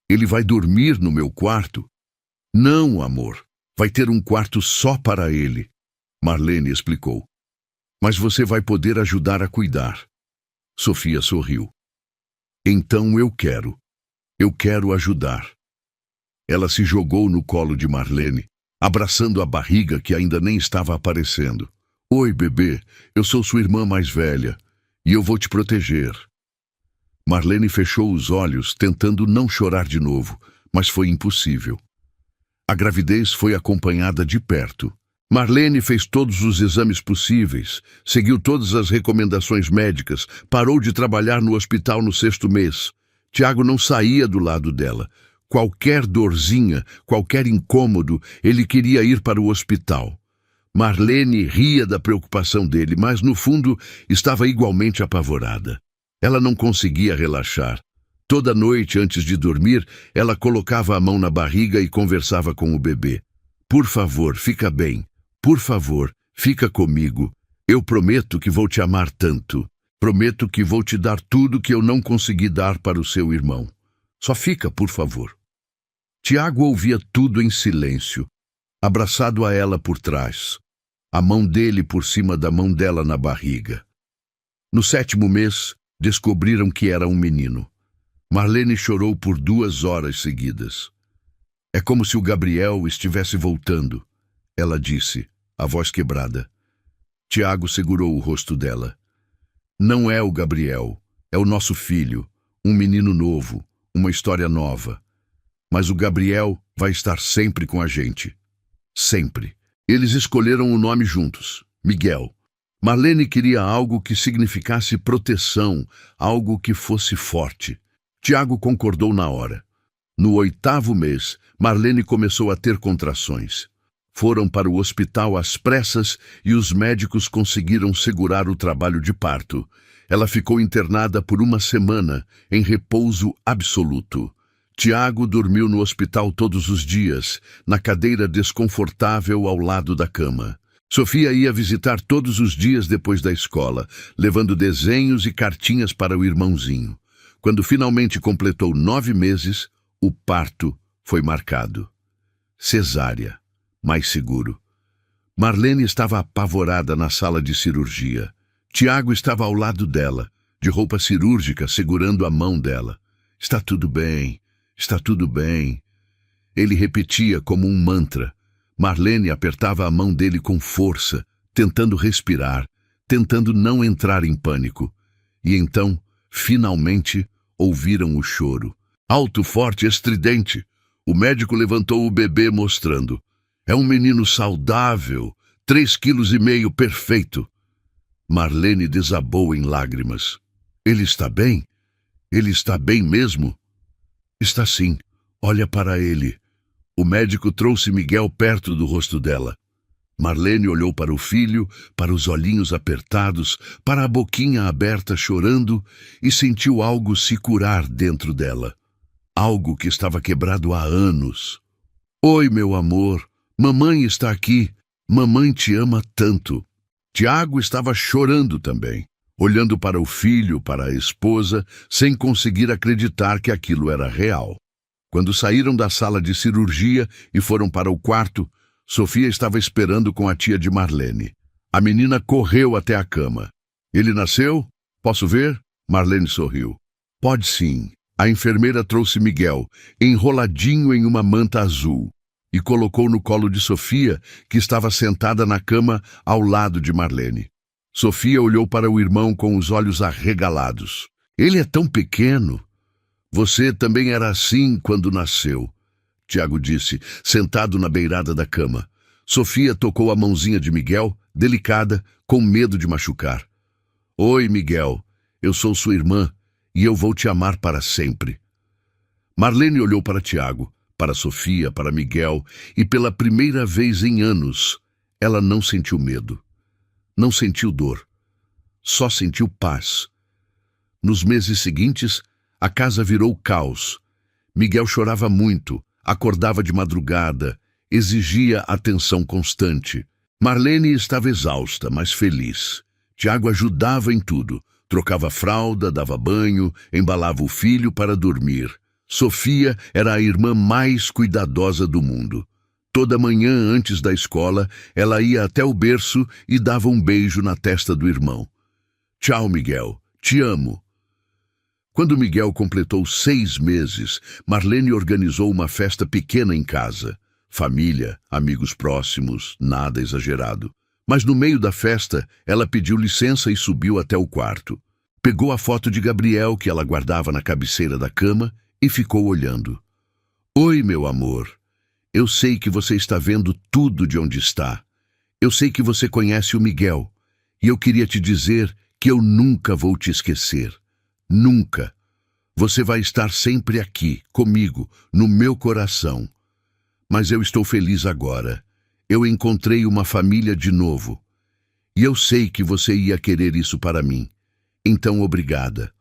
"Ele vai dormir no meu quarto?" "Não, amor. Vai ter um quarto só para ele." Marlene explicou. "Mas você vai poder ajudar a cuidar." Sofia sorriu. "Então eu quero ajudar." Ela se jogou no colo de Marlene, abraçando a barriga que ainda nem estava aparecendo. "Oi, bebê, eu sou sua irmã mais velha, e eu vou te proteger." Marlene fechou os olhos, tentando não chorar de novo, mas foi impossível. A gravidez foi acompanhada de perto. Marlene fez todos os exames possíveis, seguiu todas as recomendações médicas, parou de trabalhar no hospital no 6º mês. Tiago não saía do lado dela. Qualquer dorzinha, qualquer incômodo, ele queria ir para o hospital. Marlene ria da preocupação dele, mas no fundo estava igualmente apavorada. Ela não conseguia relaxar. Toda noite, antes de dormir, ela colocava a mão na barriga e conversava com o bebê. "Por favor, fica bem. Por favor, fica comigo. Eu prometo que vou te amar tanto. Prometo que vou te dar tudo que eu não consegui dar para o seu irmão. Só fica, por favor." Tiago ouvia tudo em silêncio, abraçado a ela por trás, a mão dele por cima da mão dela na barriga. No 7º mês, descobriram que era um menino. Marlene chorou por 2 horas seguidas. "É como se o Gabriel estivesse voltando," ela disse, a voz quebrada. Tiago segurou o rosto dela. "Não é o Gabriel, é o nosso filho, um menino novo, uma história nova. Mas o Gabriel vai estar sempre com a gente. Sempre." Eles escolheram o nome juntos, Miguel. Marlene queria algo que significasse proteção, algo que fosse forte. Tiago concordou na hora. No 8º mês, Marlene começou a ter contrações. Foram para o hospital às pressas e os médicos conseguiram segurar o trabalho de parto. Ela ficou internada por 1 semana, em repouso absoluto. Tiago dormiu no hospital todos os dias, na cadeira desconfortável ao lado da cama. Sofia ia visitar todos os dias depois da escola, levando desenhos e cartinhas para o irmãozinho. Quando finalmente completou 9 meses, O parto foi marcado. Cesárea, mais seguro. Marlene estava apavorada na sala de cirurgia. Tiago estava ao lado dela, de roupa cirúrgica, segurando a mão dela. Está tudo bem, está tudo bem. Ele repetia como um mantra. Marlene apertava a mão dele com força, tentando respirar, tentando não entrar em pânico. E então, finalmente, ouviram o choro. Alto, forte, estridente. O médico levantou o bebê mostrando. É um menino saudável, 3,5 quilos, perfeito. Marlene desabou em lágrimas. Ele está bem? Ele está bem mesmo? Está sim. Olha para ele. O médico trouxe Miguel perto do rosto dela. Marlene olhou para o filho, para os olhinhos apertados, para a boquinha aberta chorando e sentiu algo se curar dentro dela. Algo que estava quebrado há anos. Oi, meu amor. Mamãe está aqui. Mamãe te ama tanto. Tiago estava chorando também, olhando para o filho, para a esposa, sem conseguir acreditar que aquilo era real. Quando saíram da sala de cirurgia e foram para o quarto, Sofia estava esperando com a tia de Marlene. A menina correu até a cama. Ele nasceu? Posso ver? Marlene sorriu. Pode sim. A enfermeira trouxe Miguel, enroladinho em uma manta azul, e colocou no colo de Sofia, que estava sentada na cama ao lado de Marlene. Sofia olhou para o irmão com os olhos arregalados. Ele é tão pequeno. Você também era assim quando nasceu, Tiago disse, sentado na beirada da cama. Sofia tocou a mãozinha de Miguel, delicada, com medo de machucar. Oi, Miguel, eu sou sua irmã e eu vou te amar para sempre. Marlene olhou para Tiago, para Sofia, para Miguel, e pela primeira vez em anos, ela não sentiu medo. Não sentiu dor. Só sentiu paz. Nos meses seguintes, a casa virou caos. Miguel chorava muito, acordava de madrugada, exigia atenção constante. Marlene estava exausta, mas feliz. Tiago ajudava em tudo. Trocava fralda, dava banho, embalava o filho para dormir. Sofia era a irmã mais cuidadosa do mundo. Toda manhã antes da escola, ela ia até o berço e dava um beijo na testa do irmão. Tchau, Miguel. Te amo. Quando Miguel completou 6 meses, Marlene organizou uma festa pequena em casa. Família, amigos próximos, nada exagerado. Mas no meio da festa, ela pediu licença e subiu até o quarto. Pegou a foto de Gabriel que ela guardava na cabeceira da cama e ficou olhando. Oi, meu amor. Eu sei que você está vendo tudo de onde está. Eu sei que você conhece o Miguel. E eu queria te dizer que eu nunca vou te esquecer. Nunca. Você vai estar sempre aqui, comigo, no meu coração. Mas eu estou feliz agora. Eu encontrei uma família de novo. E eu sei que você ia querer isso para mim. Então, obrigada.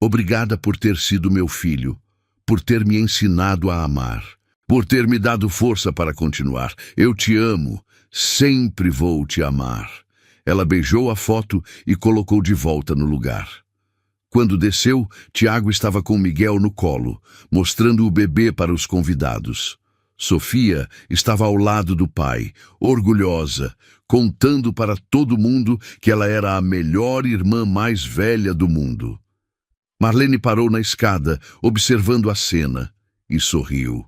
Obrigada por ter sido meu filho, por ter me ensinado a amar, por ter me dado força para continuar. Eu te amo. Sempre vou te amar. Ela beijou a foto e colocou de volta no lugar. Quando desceu, Tiago estava com Miguel no colo, mostrando o bebê para os convidados. Sofia estava ao lado do pai, orgulhosa, contando para todo mundo que ela era a melhor irmã mais velha do mundo. Marlene parou na escada, observando a cena, e sorriu.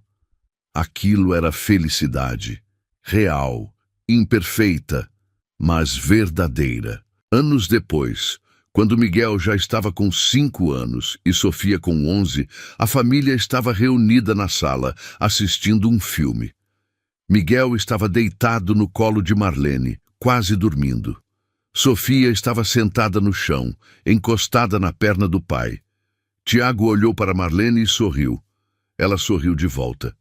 Aquilo era felicidade, real, imperfeita, mas verdadeira. Anos depois, quando Miguel já estava com 5 anos e Sofia com 11, a família estava reunida na sala, assistindo um filme. Miguel estava deitado no colo de Marlene, quase dormindo. Sofia estava sentada no chão, encostada na perna do pai. Tiago olhou para Marlene e sorriu. Ela sorriu de volta.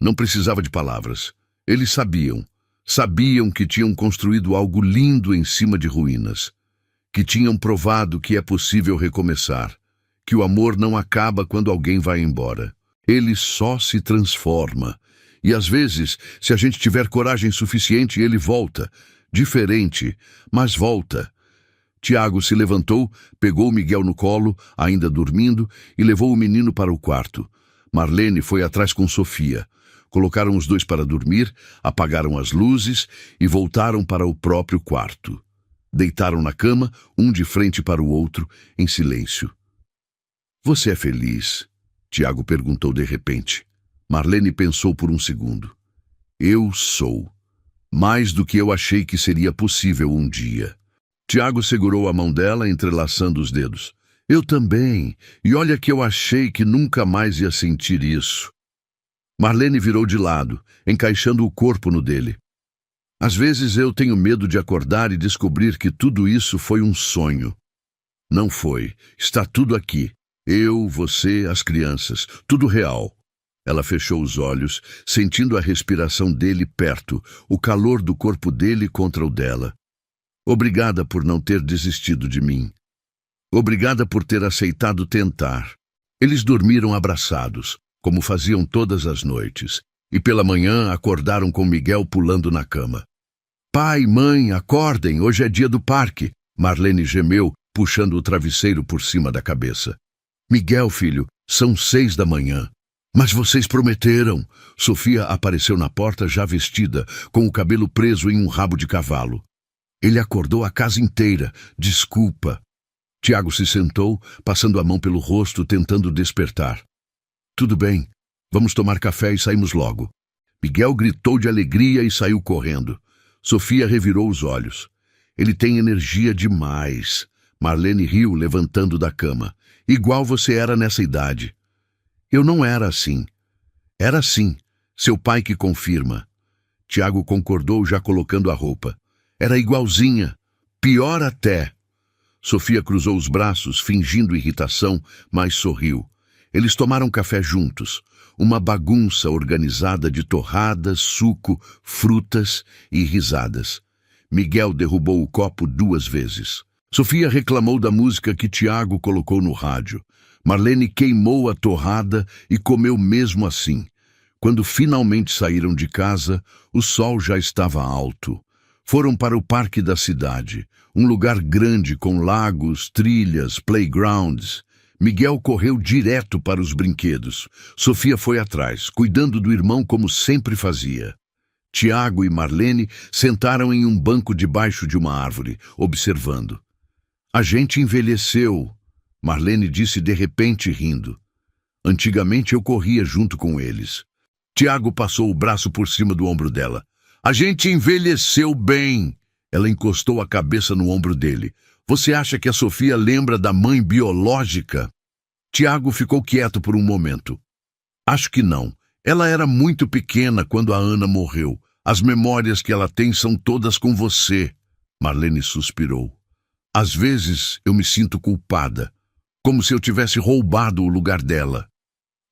Não precisava de palavras. Eles sabiam que tinham construído algo lindo em cima de ruínas. Que tinham provado que é possível recomeçar, que o amor não acaba quando alguém vai embora. Ele só se transforma. E às vezes, se a gente tiver coragem suficiente, ele volta. Diferente, mas volta. Tiago se levantou, pegou Miguel no colo, ainda dormindo, e levou o menino para o quarto. Marlene foi atrás com Sofia. Colocaram os dois para dormir, apagaram as luzes e voltaram para o próprio quarto. Deitaram na cama, um de frente para o outro, em silêncio. Você é feliz? Tiago perguntou de repente. Marlene pensou por um segundo. Eu sou. Mais do que eu achei que seria possível um dia. Tiago segurou a mão dela, entrelaçando os dedos. Eu também. E olha que eu achei que nunca mais ia sentir isso. Marlene virou de lado, encaixando o corpo no dele. Às vezes eu tenho medo de acordar e descobrir que tudo isso foi um sonho. Não foi. Está tudo aqui. Eu, você, as crianças. Tudo real. Ela fechou os olhos, sentindo a respiração dele perto, o calor do corpo dele contra o dela. Obrigada por não ter desistido de mim. Obrigada por ter aceitado tentar. Eles dormiram abraçados, como faziam todas as noites, e pela manhã acordaram com Miguel pulando na cama. Pai, mãe, acordem, hoje é dia do parque. Marlene gemeu, puxando o travesseiro por cima da cabeça. Miguel, filho, são 6 da manhã. Mas vocês prometeram. Sofia apareceu na porta já vestida, com o cabelo preso em um rabo de cavalo. Ele acordou a casa inteira. Desculpa. Tiago se sentou, passando a mão pelo rosto, tentando despertar. Tudo bem. Vamos tomar café e saímos logo. Miguel gritou de alegria e saiu correndo. Sofia revirou os olhos. Ele tem energia demais. Marlene riu, levantando da cama. Igual você era nessa idade. Eu não era assim. Era assim. Seu pai que confirma. Tiago concordou, já colocando a roupa. Era igualzinha. Pior até. Sofia cruzou os braços, fingindo irritação, mas sorriu. Eles tomaram café juntos. Uma bagunça organizada de torradas, suco, frutas e risadas. Miguel derrubou o copo 2 vezes. Sofia reclamou da música que Tiago colocou no rádio. Marlene queimou a torrada e comeu mesmo assim. Quando finalmente saíram de casa, o sol já estava alto. Foram para o parque da cidade, um lugar grande com lagos, trilhas, playgrounds. Miguel correu direto para os brinquedos. Sofia foi atrás, cuidando do irmão como sempre fazia. Tiago e Marlene sentaram em um banco debaixo de uma árvore, observando. A gente envelheceu, Marlene disse de repente, rindo. Antigamente eu corria junto com eles. Tiago passou o braço por cima do ombro dela. A gente envelheceu bem. Ela encostou a cabeça no ombro dele. Você acha que a Sofia lembra da mãe biológica? Tiago ficou quieto por um momento. Acho que não. Ela era muito pequena quando a Ana morreu. As memórias que ela tem são todas com você. Marlene suspirou. Às vezes eu me sinto culpada. Como se eu tivesse roubado o lugar dela.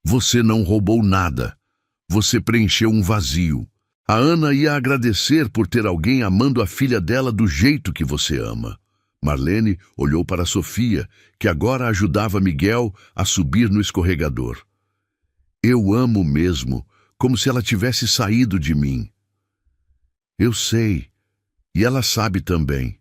Você não roubou nada. Você preencheu um vazio. A Ana ia agradecer por ter alguém amando a filha dela do jeito que você ama. Marlene olhou para Sofia, que agora ajudava Miguel a subir no escorregador. Eu amo mesmo, como se ela tivesse saído de mim. Eu sei, e ela sabe também.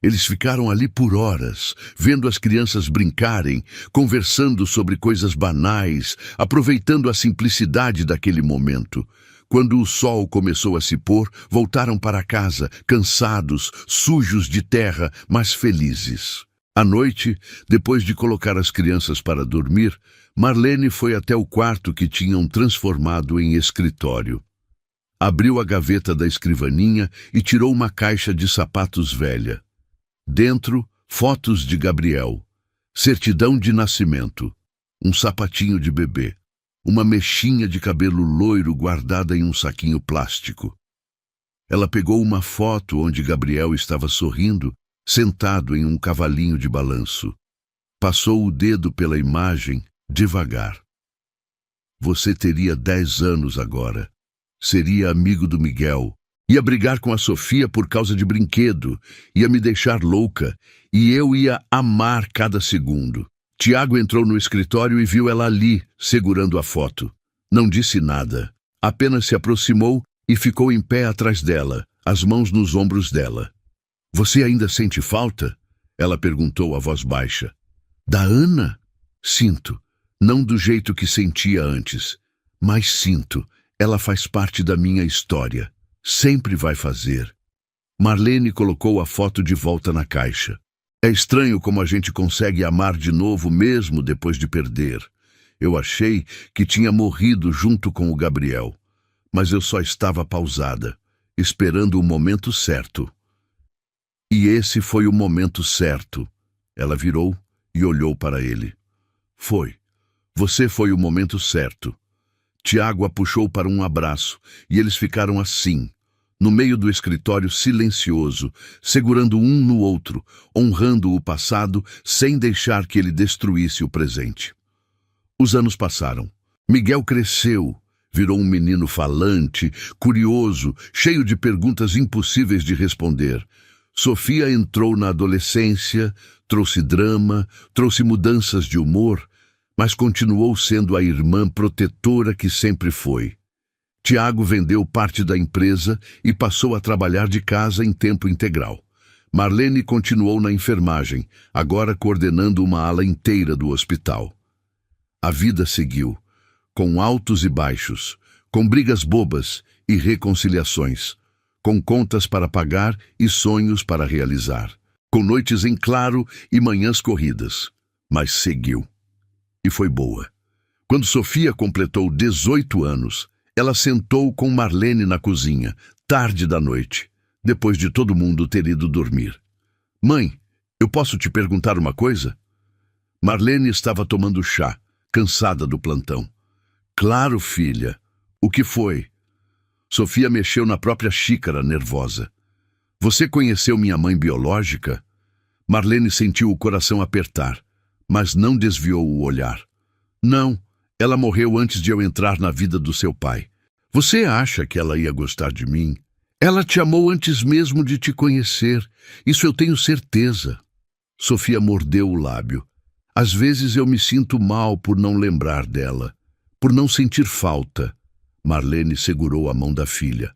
Eles ficaram ali por horas, vendo as crianças brincarem, conversando sobre coisas banais, aproveitando a simplicidade daquele momento. Quando o sol começou a se pôr, voltaram para casa, cansados, sujos de terra, mas felizes. À noite, depois de colocar as crianças para dormir, Marlene foi até o quarto que tinham transformado em escritório. Abriu a gaveta da escrivaninha e tirou uma caixa de sapatos velha. Dentro, fotos de Gabriel, certidão de nascimento, um sapatinho de bebê, uma mechinha de cabelo loiro guardada em um saquinho plástico. Ela pegou uma foto onde Gabriel estava sorrindo, sentado em um cavalinho de balanço. Passou o dedo pela imagem, devagar. Você teria 10 anos agora. Seria amigo do Miguel. Ia brigar com a Sofia por causa de brinquedo, ia me deixar louca, e eu ia amar cada segundo. Tiago entrou no escritório e viu ela ali, segurando a foto. Não disse nada, apenas se aproximou e ficou em pé atrás dela, as mãos nos ombros dela. Você ainda sente falta? Ela perguntou a voz baixa. Da Ana? Sinto. Não do jeito que sentia antes, mas sinto, ela faz parte da minha história. Sempre vai fazer. Marlene colocou a foto de volta na caixa. É estranho como a gente consegue amar de novo mesmo depois de perder. Eu achei que tinha morrido junto com o Gabriel, mas eu só estava pausada, esperando o momento certo. E esse foi o momento certo. Ela virou e olhou para ele. Foi. Você foi o momento certo. Tiago a puxou para um abraço e eles ficaram assim, no meio do escritório silencioso, segurando um no outro, honrando o passado sem deixar que ele destruísse o presente. Os anos passaram. Miguel cresceu, virou um menino falante, curioso, cheio de perguntas impossíveis de responder. Sofia entrou na adolescência, trouxe drama, trouxe mudanças de humor, mas continuou sendo a irmã protetora que sempre foi. Tiago vendeu parte da empresa e passou a trabalhar de casa em tempo integral. Marlene continuou na enfermagem, agora coordenando uma ala inteira do hospital. A vida seguiu, com altos e baixos, com brigas bobas e reconciliações, com contas para pagar e sonhos para realizar, com noites em claro e manhãs corridas, mas seguiu. E foi boa. Quando Sofia completou 18 anos, ela sentou com Marlene na cozinha, tarde da noite, depois de todo mundo ter ido dormir. Mãe, eu posso te perguntar uma coisa? Marlene estava tomando chá, cansada do plantão. Claro, filha. O que foi? Sofia mexeu na própria xícara, nervosa. Você conheceu minha mãe biológica? Marlene sentiu o coração apertar, mas não desviou o olhar. Não, ela morreu antes de eu entrar na vida do seu pai. Você acha que ela ia gostar de mim? Ela te amou antes mesmo de te conhecer. Isso eu tenho certeza. Sofia mordeu o lábio. Às vezes eu me sinto mal por não lembrar dela, por não sentir falta. Marlene segurou a mão da filha.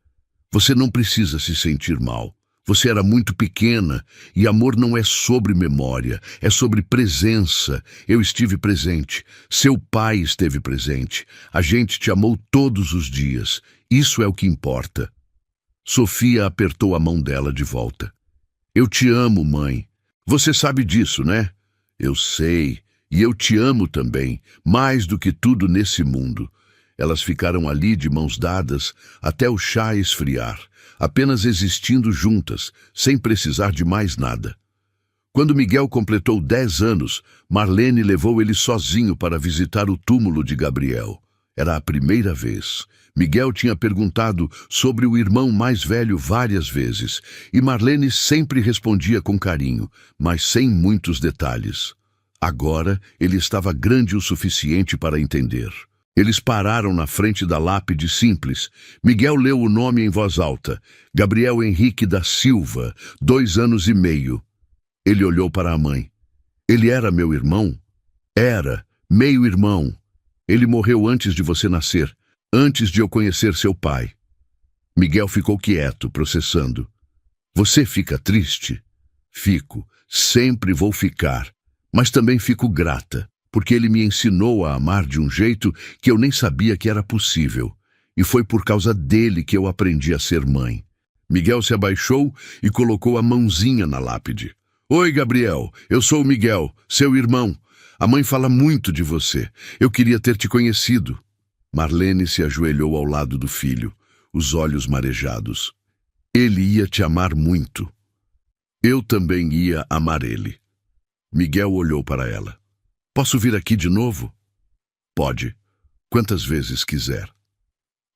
Você não precisa se sentir mal. Você era muito pequena e amor não é sobre memória, é sobre presença. Eu estive presente, seu pai esteve presente. A gente te amou todos os dias. Isso é o que importa. Sofia apertou a mão dela de volta. Eu te amo, mãe. Você sabe disso, né? Eu sei, e eu te amo também, mais do que tudo nesse mundo. Elas ficaram ali de mãos dadas até o chá esfriar, apenas existindo juntas, sem precisar de mais nada. Quando Miguel completou 10 anos, Marlene levou ele sozinho para visitar o túmulo de Gabriel. Era a primeira vez. Miguel tinha perguntado sobre o irmão mais velho várias vezes, e Marlene sempre respondia com carinho, mas sem muitos detalhes. Agora ele estava grande o suficiente para entender. Eles pararam na frente da lápide simples. Miguel leu o nome em voz alta. Gabriel Henrique da Silva, 2 anos e meio. Ele olhou para a mãe. Ele era meu irmão? Era, meio-irmão. Ele morreu antes de você nascer, antes de eu conhecer seu pai. Miguel ficou quieto, processando. Você fica triste? Fico, sempre vou ficar. Mas também fico grata, porque ele me ensinou a amar de um jeito que eu nem sabia que era possível. E foi por causa dele que eu aprendi a ser mãe. Miguel se abaixou e colocou a mãozinha na lápide. Oi, Gabriel, eu sou o Miguel, seu irmão. A mãe fala muito de você. Eu queria ter te conhecido. Marlene se ajoelhou ao lado do filho, os olhos marejados. Ele ia te amar muito. Eu também ia amar ele. Miguel olhou para ela. Posso vir aqui de novo? Pode, quantas vezes quiser.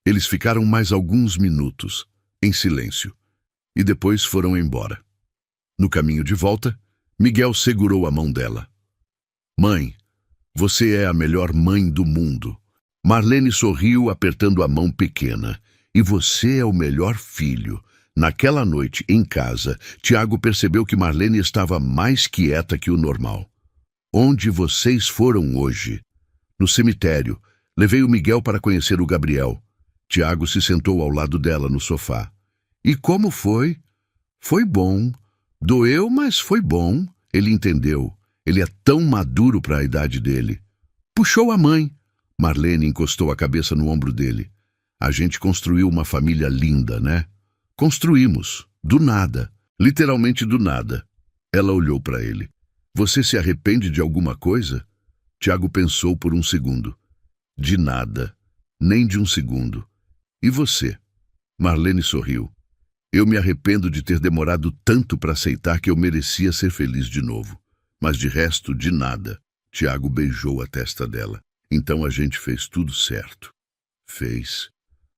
Eles ficaram mais alguns minutos, em silêncio, e depois foram embora. No caminho de volta, Miguel segurou a mão dela. Mãe, você é a melhor mãe do mundo. Marlene sorriu apertando a mão pequena. E você é o melhor filho. Naquela noite, em casa, Tiago percebeu que Marlene estava mais quieta que o normal. Onde vocês foram hoje? No cemitério. Levei o Miguel para conhecer o Gabriel. Tiago se sentou ao lado dela no sofá. E como foi? Foi bom. Doeu, mas foi bom. Ele entendeu. Ele é tão maduro para a idade dele. Puxou a mãe. Marlene encostou a cabeça no ombro dele. A gente construiu uma família linda, né? Construímos. Do nada. Literalmente do nada. Ela olhou para ele. Você se arrepende de alguma coisa? Tiago pensou por um segundo. De nada. Nem de um segundo. E você? Marlene sorriu. Eu me arrependo de ter demorado tanto para aceitar que eu merecia ser feliz de novo. Mas de resto, de nada. Tiago beijou a testa dela. Então a gente fez tudo certo. Fez.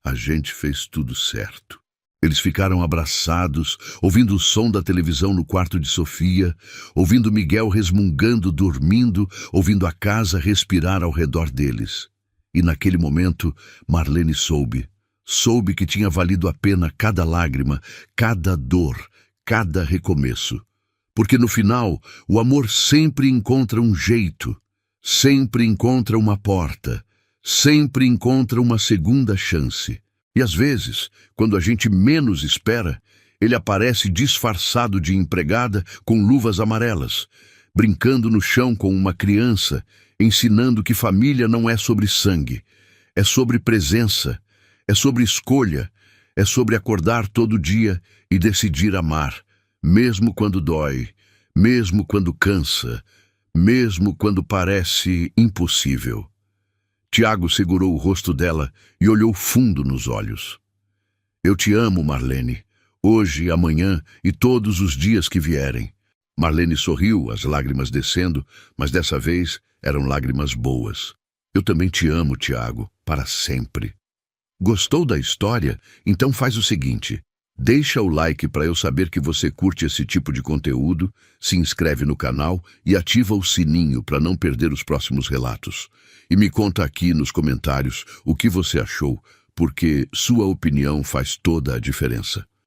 A gente fez tudo certo. Eles ficaram abraçados, ouvindo o som da televisão no quarto de Sofia, ouvindo Miguel resmungando, dormindo, ouvindo a casa respirar ao redor deles. E naquele momento, Marlene soube que tinha valido a pena cada lágrima, cada dor, cada recomeço. Porque no final, o amor sempre encontra um jeito, sempre encontra uma porta, sempre encontra uma segunda chance. E às vezes, quando a gente menos espera, ele aparece disfarçado de empregada com luvas amarelas, brincando no chão com uma criança, ensinando que família não é sobre sangue, é sobre presença, é sobre escolha, é sobre acordar todo dia e decidir amar, mesmo quando dói, mesmo quando cansa, mesmo quando parece impossível. Tiago segurou o rosto dela e olhou fundo nos olhos. Eu te amo, Marlene, hoje, amanhã e todos os dias que vierem. Marlene sorriu, as lágrimas descendo, mas dessa vez eram lágrimas boas. Eu também te amo, Tiago, para sempre. Gostou da história? Então faz o seguinte. Deixa o like para eu saber que você curte esse tipo de conteúdo, se inscreve no canal e ativa o sininho para não perder os próximos relatos. E me conta aqui nos comentários o que você achou, porque sua opinião faz toda a diferença.